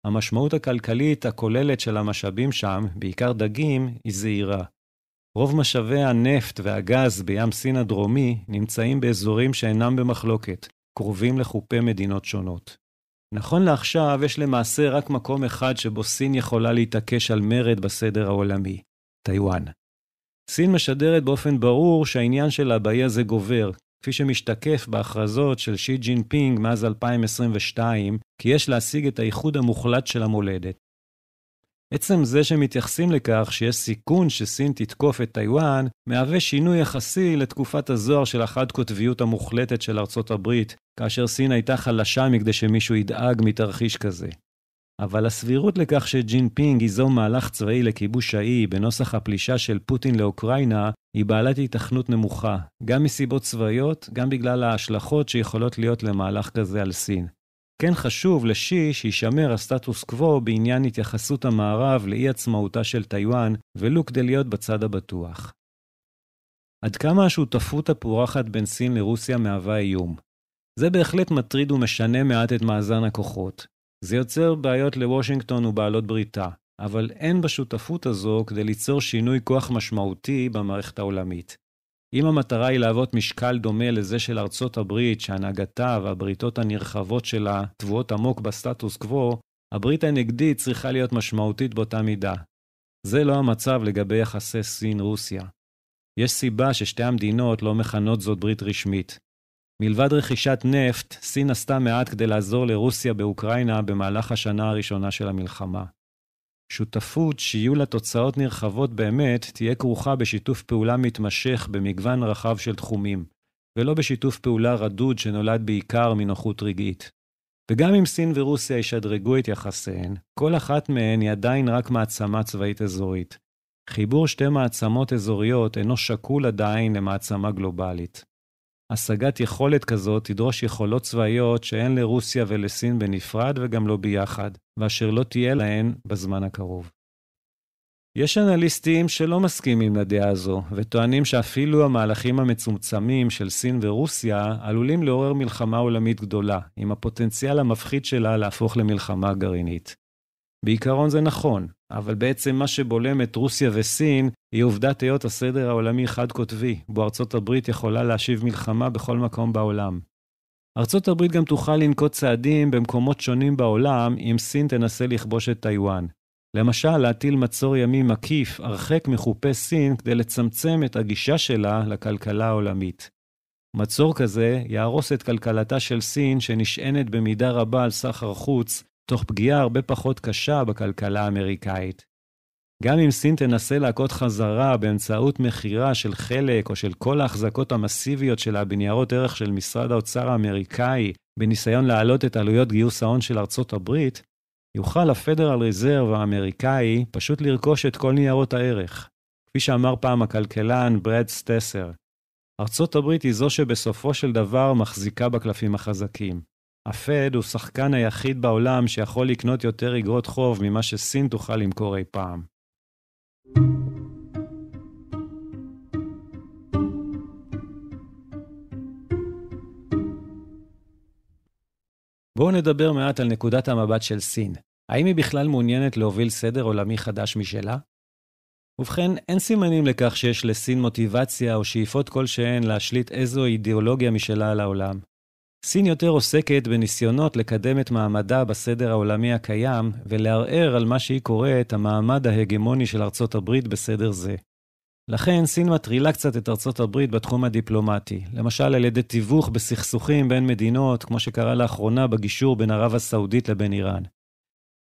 המשמעות הכלכלית הכוללת של המשאבים שם, בעיקר דגים, היא זהירה. רוב משאבי הנפט והגז בים סין הדרומי נמצאים באזורים שאינם במחלוקת, קרובים לחופי מדינות שונות. נכון לעכשיו יש למעשה רק מקום אחד שבו סין יכולה להתעקש על מרד בסדר העולמי, טיואן. סין משדרת באופן ברור שהעניין שלה באי הזה גובר, כפי שמשתקף בהכרזות של שי ג'ינפינג מאז 2022, כי יש להשיג את האיחוד המוחלט של המולדת. עצם זה שמתייחסים לכך שיש סיכון שסין תתקוף את טיואן, מהווה שינוי יחסי לתקופת הזוהר של החד-קוטביות המוחלטת של ארצות הברית, כאשר סין הייתה חלשה מכדי שמישהו ידאג מתרחיש כזה. אבל הסבירות לכך שג'ינפינג ייזום מהלך צבאי לכיבוש האי בנוסח הפלישה של פוטין לאוקראינה, היא בעלת היתכנות נמוכה, גם מסיבות צבאיות, גם בגלל ההשלכות שיכולות להיות למהלך כזה על סין. כן חשוב לשי שישמר הסטטוס קוו בעניין התייחסות המערב לאי עצמאותה של טיואן, ולו כדי להיות בצד הבטוח. עד כמה השותפות הפורחת בין סין לרוסיה מהווה איום? זה בהחלט מטריד ומשנה מעט את מאזן הכוחות. זה יוצר בעיות לוושינגטון ובעלות בריתה, אבל אין בשותפות הזו כדי ליצור שינוי כוח משמעותי במערכת העולמית. אם המטרה היא להוות משקל דומה לזה של ארצות הברית, שהנהגתה והבריתות הנרחבות שלה טבועות עמוק בסטטוס קוו, הברית הנגדית צריכה להיות משמעותית באותה מידה. זה לא המצב לגבי יחסי סין-רוסיה. יש סיבה ששתי המדינות לא מכנות זאת ברית רשמית. מלבד רכישת נפט, סין עשתה מעט כדי לעזור לרוסיה באוקראינה במהלך השנה הראשונה של המלחמה. שותפות שיהיו לה תוצאות נרחבות באמת תהיה כרוכה בשיתוף פעולה מתמשך במגוון רחב של תחומים, ולא בשיתוף פעולה רדוד שנולד בעיקר מנוחות רגעית. וגם אם סין ורוסיה ישדרגו את יחסיהן, כל אחת מהן היא עדיין רק מעצמה צבאית אזורית. חיבור שתי מעצמות אזוריות אינו שקול עדיין למעצמה גלובלית. השגת יכולת כזאת תדרוש יכולות צבאיות שאין לרוסיה ולסין בנפרד וגם לא ביחד, ואשר לא תהיה להן בזמן הקרוב. יש אנליסטים שלא מסכימים לדעה הזו, וטוענים שאפילו המהלכים המצומצמים של סין ורוסיה עלולים לעורר מלחמה עולמית גדולה, עם הפוטנציאל המפחיד שלה להפוך למלחמה גרעינית. בעיקרון זה נכון, אבל בעצם מה שבולם את רוסיה וסין היא עובדת היות הסדר העולמי חד-קוטבי, בו ארצות הברית יכולה להשיב מלחמה בכל מקום בעולם. ארצות הברית גם תוכל לנקוט צעדים במקומות שונים בעולם אם סין תנסה לכבוש את טיואן. למשל, להטיל מצור ימי מקיף הרחק מחופי סין כדי לצמצם את הגישה שלה לכלכלה העולמית. מצור כזה יהרוס את כלכלתה של סין שנשענת במידה רבה על סחר חוץ, תוך פגיעה הרבה פחות קשה בכלכלה האמריקאית. גם אם סין תנסה להכות חזרה באמצעות מחירה של חלק או של כל ההחזקות המסיביות שלה בניירות ערך של משרד האוצר האמריקאי, בניסיון להעלות את עלויות גיוס ההון של ארצות הברית, יוכל הפדרל ריזרב האמריקאי פשוט לרכוש את כל ניירות הערך. כפי שאמר פעם הכלכלן ברד סטסר, ארצות הברית היא זו שבסופו של דבר מחזיקה בקלפים החזקים. הפד הוא שחקן היחיד בעולם שיכול לקנות יותר אגרות חוב ממה שסין תוכל למכור אי פעם. בואו נדבר מעט על נקודת המבט של סין. האם היא בכלל מעוניינת להוביל סדר עולמי חדש משלה? ובכן, אין סימנים לכך שיש לסין מוטיבציה או שאיפות כלשהן להשליט איזו אידיאולוגיה משלה על העולם. סין יותר עוסקת בניסיונות לקדם את מעמדה בסדר העולמי הקיים ולערער על מה שהיא קוראת המעמד ההגמוני של ארצות הברית בסדר זה. לכן סין מטרילה קצת את ארצות הברית בתחום הדיפלומטי, למשל על ידי תיווך בסכסוכים בין מדינות, כמו שקרה לאחרונה בגישור בין ערב הסעודית לבין איראן.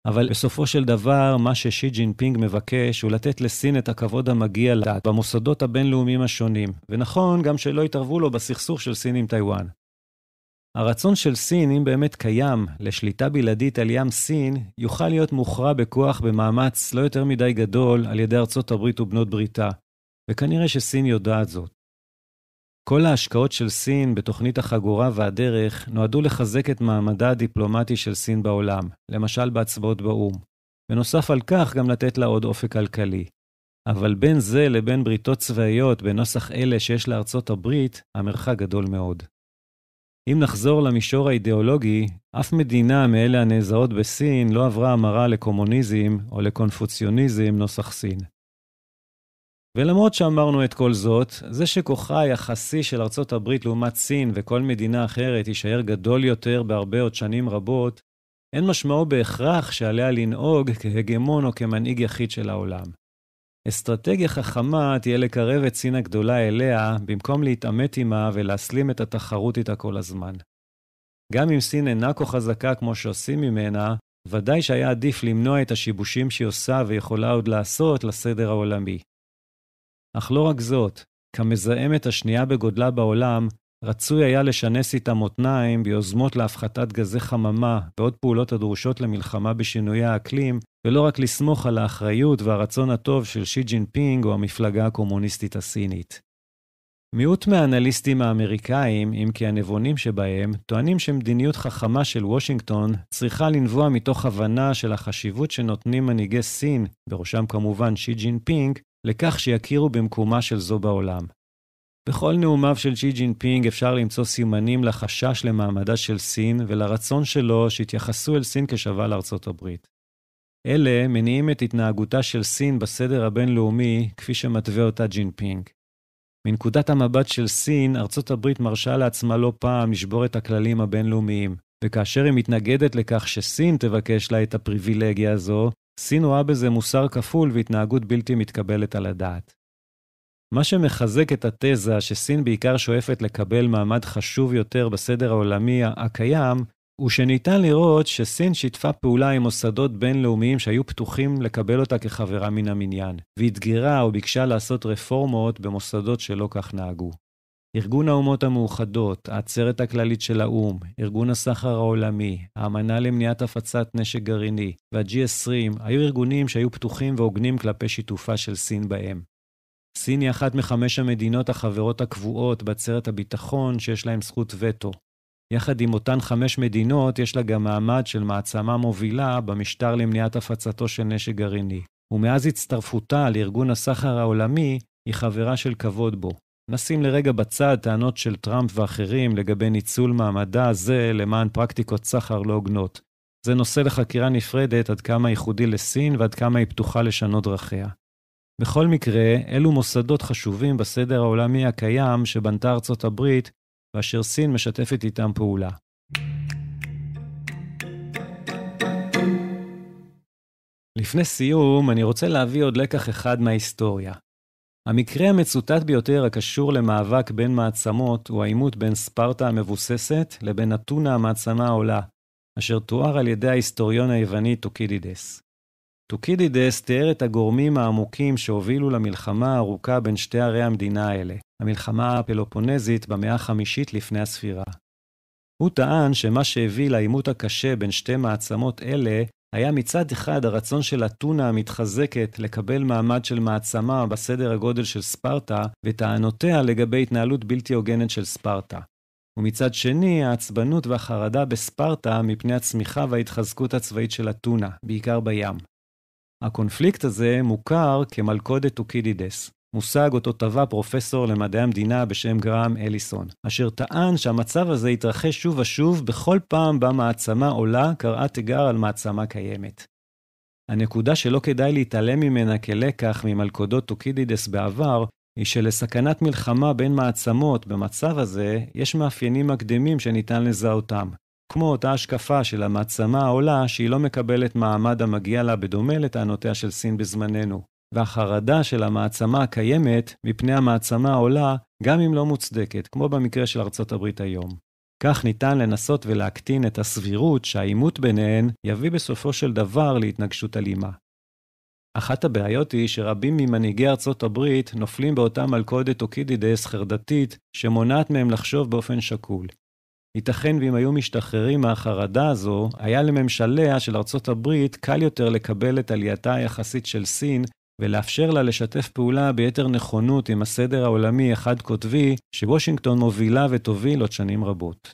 אבל בסופו של דבר, מה ששי ג'ינפינג מבקש הוא לתת לסין את הכבוד המגיע לה במוסדות הבינלאומיים השונים, ונכון גם שלא יתערבו לו בסכסוך של סין עם טיואן. הרצון של סין, אם באמת קיים, לשליטה בלעדית על ים סין, יוכל להיות מוכרע בכוח במאמץ לא יותר מדי גדול על ידי ארצות הברית ובנות בריתה, וכנראה שסין יודעת זאת. כל ההשקעות של סין בתוכנית החגורה והדרך נועדו לחזק את מעמדה הדיפלומטי של סין בעולם, למשל בהצבעות באו"ם. ונוסף על כך גם לתת לה עוד אופק כלכלי. אבל בין זה לבין בריתות צבאיות בנוסח אלה שיש לארצות הברית, המרחק גדול מאוד. אם נחזור למישור האידיאולוגי, אף מדינה מאלה הנעזרות בסין לא עברה המרה לקומוניזם או לקונפוציוניזם נוסח סין. ולמרות שאמרנו את כל זאת, זה שכוחה היחסי של ארצות הברית לעומת סין וכל מדינה אחרת יישאר גדול יותר בהרבה עוד שנים רבות, אין משמעו בהכרח שעליה לנהוג כהגמון או כמנהיג יחיד של העולם. אסטרטגיה חכמה תהיה לקרב את סין הגדולה אליה, במקום להתעמת עמה ולהסלים את התחרות איתה כל הזמן. גם אם סין אינה כה חזקה כמו שעושים ממנה, ודאי שהיה עדיף למנוע את השיבושים שהיא עושה ויכולה עוד לעשות לסדר העולמי. אך לא רק זאת, כמזהמת השנייה בגודלה בעולם, רצוי היה לשנס איתה מותניים ביוזמות להפחתת גזי חממה ועוד פעולות הדרושות למלחמה בשינויי האקלים, ולא רק לסמוך על האחריות והרצון הטוב של שי ג'ינפינג או המפלגה הקומוניסטית הסינית. מיעוט מהאנליסטים האמריקאים, אם כי הנבונים שבהם, טוענים שמדיניות חכמה של וושינגטון צריכה לנבוע מתוך הבנה של החשיבות שנותנים מנהיגי סין, בראשם כמובן שי ג'ינפינג, לכך שיכירו במקומה של זו בעולם. בכל נאומיו של שי ג'ינפינג אפשר למצוא סימנים לחשש למעמדה של סין ולרצון שלו שהתייחסו אל סין כשווה לארצות הברית. אלה מניעים את התנהגותה של סין בסדר הבינלאומי כפי שמתווה אותה ג'ינפינג. מנקודת המבט של סין, ארצות הברית מרשה לעצמה לא פעם לשבור את הכללים הבינלאומיים, וכאשר היא מתנגדת לכך שסין תבקש לה את הפריבילגיה הזו, סין רואה בזה מוסר כפול והתנהגות בלתי מתקבלת על הדעת. מה שמחזק את התזה שסין בעיקר שואפת לקבל מעמד חשוב יותר בסדר העולמי הקיים, הוא שניתן לראות שסין שיתפה פעולה עם מוסדות בינלאומיים שהיו פתוחים לקבל אותה כחברה מן המניין, והתגרה או ביקשה לעשות רפורמות במוסדות שלא כך נהגו. ארגון האומות המאוחדות, העצרת הכללית של האו"ם, ארגון הסחר העולמי, האמנה למניעת הפצת נשק גרעיני וה-G20 היו ארגונים שהיו פתוחים והוגנים כלפי שיתופה של סין בהם. סין היא אחת מחמש המדינות החברות הקבועות בעצרת הביטחון שיש להם זכות וטו. יחד עם אותן 5 מדינות יש לה גם מעמד של מעצמה מובילה במשטר למניעת הפצתו של נשק גרעיני. ומאז הצטרפותה לארגון הסחר העולמי היא חברה של כבוד בו. נשים לרגע בצד טענות של טראמפ ואחרים לגבי ניצול מעמדה זה למען פרקטיקות סחר לא הוגנות. זה נושא לחקירה נפרדת עד כמה ייחודי לסין ועד כמה היא פתוחה לשנות דרכיה. בכל מקרה, אלו מוסדות חשובים בסדר העולמי הקיים שבנתה ארצות הברית, ואשר סין משתפת איתם פעולה. לפני סיום, אני רוצה להביא עוד לקח אחד מההיסטוריה. המקרה המצוטט ביותר הקשור למאבק בין מעצמות הוא העימות בין ספרטה המבוססת לבין אתונה המעצמה העולה, אשר תואר על ידי ההיסטוריון היווני טוקידידס. טוקידידס תיאר את הגורמים העמוקים שהובילו למלחמה הארוכה בין שתי ערי המדינה האלה, המלחמה הפלופונזית במאה ה-5 לפני הספירה. הוא טען שמה שהביא לעימות הקשה בין שתי מעצמות אלה היה מצד אחד הרצון של אתונה המתחזקת לקבל מעמד של מעצמה בסדר הגודל של ספרטה וטענותיה לגבי התנהלות בלתי הוגנת של ספרטה. ומצד שני העצבנות והחרדה בספרטה מפני הצמיחה וההתחזקות הצבאית של אתונה, בעיקר בים. הקונפליקט הזה מוכר כמלכודת טוקידידס, מושג אותו טבע פרופסור למדעי המדינה בשם גרהם אליסון, אשר טען שהמצב הזה יתרחש שוב ושוב בכל פעם בה מעצמה עולה קראה תיגר על מעצמה קיימת. הנקודה שלא כדאי להתעלם ממנה כלקח ממלכודות טוקידידס בעבר, היא שלסכנת מלחמה בין מעצמות במצב הזה יש מאפיינים מקדימים שניתן לזהותם, כמו אותה השקפה של המעצמה העולה שהיא לא מקבלת מעמד המגיע לה בדומה לטענותיה של סין בזמננו. והחרדה של המעצמה הקיימת מפני המעצמה העולה, גם אם לא מוצדקת, כמו במקרה של ארצות הברית היום. כך ניתן לנסות ולהקטין את הסבירות שהעימות ביניהן יביא בסופו של דבר להתנגשות אלימה. אחת הבעיות היא שרבים ממנהיגי ארצות הברית נופלים באותה מלכודת טוקידידס חרדתית שמונעת מהם לחשוב באופן שקול. ייתכן ואם היו משתחררים מהחרדה הזו, היה לממשליה של ארצות הברית קל יותר לקבל את עלייתה היחסית של סין ולאפשר לה לשתף פעולה ביתר נכונות עם הסדר העולמי אחד קוטבי שוושינגטון מובילה ותוביל עוד שנים רבות.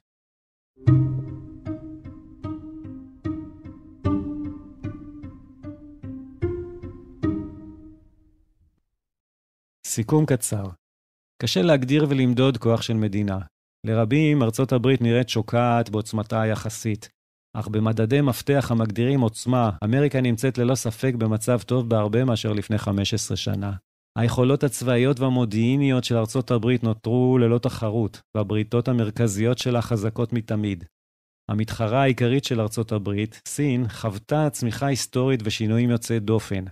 סיכום קצר. קשה להגדיר ולמדוד כוח של מדינה. לרבים, ארצות הברית נראית שוקעת בעוצמתה היחסית. אך במדדי מפתח המגדירים עוצמה, אמריקה נמצאת ללא ספק במצב טוב בהרבה מאשר לפני 15 שנה. היכולות הצבאיות והמודיעיניות של ארצות הברית נותרו ללא תחרות, והבריתות המרכזיות שלה חזקות מתמיד. המתחרה העיקרית של ארצות הברית, סין, חוותה צמיחה היסטורית ושינויים יוצאי דופן.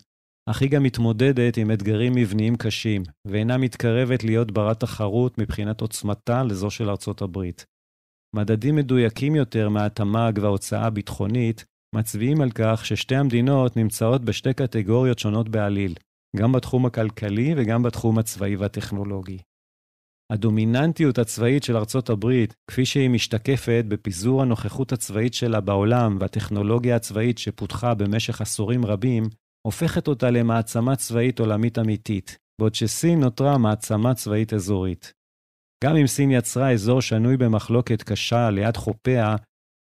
אך היא גם מתמודדת עם אתגרים מבניים קשים, ואינה מתקרבת להיות ברת תחרות מבחינת עוצמתה לזו של ארצות הברית. מדדים מדויקים יותר מהתמ"ג וההוצאה הביטחונית מצביעים על כך ששתי המדינות נמצאות בשתי קטגוריות שונות בעליל, גם בתחום הכלכלי וגם בתחום הצבאי והטכנולוגי. הדומיננטיות הצבאית של ארצות הברית, כפי שהיא משתקפת בפיזור הנוכחות הצבאית שלה בעולם והטכנולוגיה הצבאית שפותחה במשך עשורים רבים, הופכת אותה למעצמה צבאית עולמית אמיתית, בעוד שסין נותרה מעצמה צבאית אזורית. גם אם סין יצרה אזור שנוי במחלוקת קשה ליד חופיה,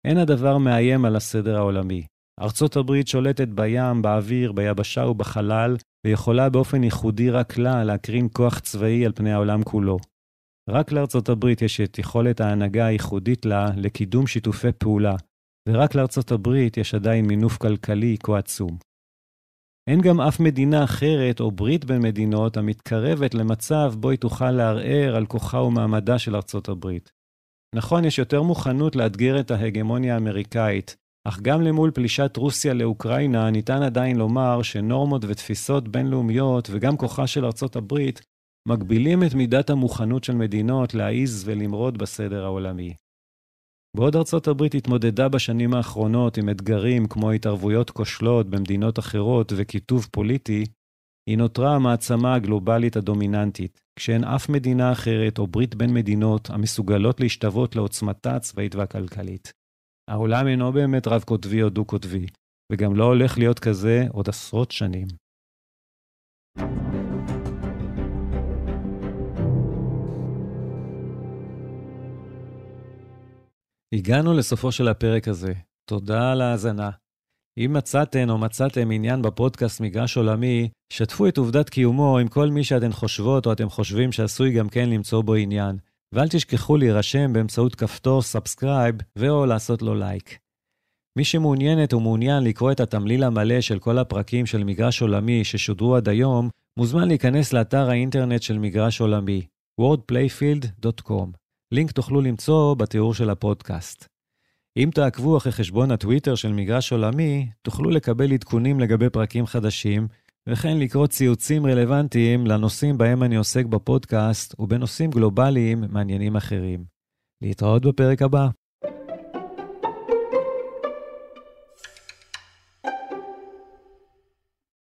אין הדבר מאיים על הסדר העולמי. ארצות הברית שולטת בים, באוויר, ביבשה ובחלל, ויכולה באופן ייחודי רק לה להקרין כוח צבאי על פני העולם כולו. רק לארצות הברית יש את יכולת ההנהגה הייחודית לה לקידום שיתופי פעולה, ורק לארצות הברית יש עדיין מינוף כלכלי כה עצום. אין גם אף מדינה אחרת או ברית בין מדינות המתקרבת למצב בו היא תוכל לערער על כוחה ומעמדה של ארצות הברית. נכון, יש יותר מוכנות לאתגר את ההגמוניה האמריקאית, אך גם למול פלישת רוסיה לאוקראינה ניתן עדיין לומר שנורמות ותפיסות בינלאומיות וגם כוחה של ארצות הברית מגבילים את מידת המוכנות של מדינות להעיז ולמרוד בסדר העולמי. בעוד ארצות הברית התמודדה בשנים האחרונות עם אתגרים כמו התערבויות כושלות במדינות אחרות וכיתוב פוליטי, היא נותרה המעצמה הגלובלית הדומיננטית, כשאין אף מדינה אחרת או ברית בין מדינות המסוגלות להשתוות לעוצמתה הצבאית והכלכלית. העולם אינו באמת רב-קוטבי או דו-קוטבי, וגם לא הולך להיות כזה עוד עשרות שנים. הגענו לסופו של הפרק הזה. תודה על ההאזנה. אם מצאתן או מצאתם עניין בפודקאסט מגרש עולמי, שתפו את עובדת קיומו עם כל מי שאתן חושבות או אתם חושבים שעשוי גם כן למצוא בו עניין. ואל תשכחו להירשם באמצעות כפתור סאבסקרייב ואו לעשות לו לייק. מי שמעוניינת או מעוניין לקרוא את התמליל המלא של כל הפרקים של מגרש עולמי ששודרו עד היום, מוזמן להיכנס לאתר האינטרנט של מגרש עולמי, wordplayfield.com. לינק תוכלו למצוא בתיאור של הפודקאסט. אם תעקבו אחרי חשבון הטוויטר של מגרש עולמי, תוכלו לקבל עדכונים לגבי פרקים חדשים, וכן לקרוא ציוצים רלוונטיים לנושאים בהם אני עוסק בפודקאסט, ובנושאים גלובליים מעניינים אחרים. להתראות בפרק הבא.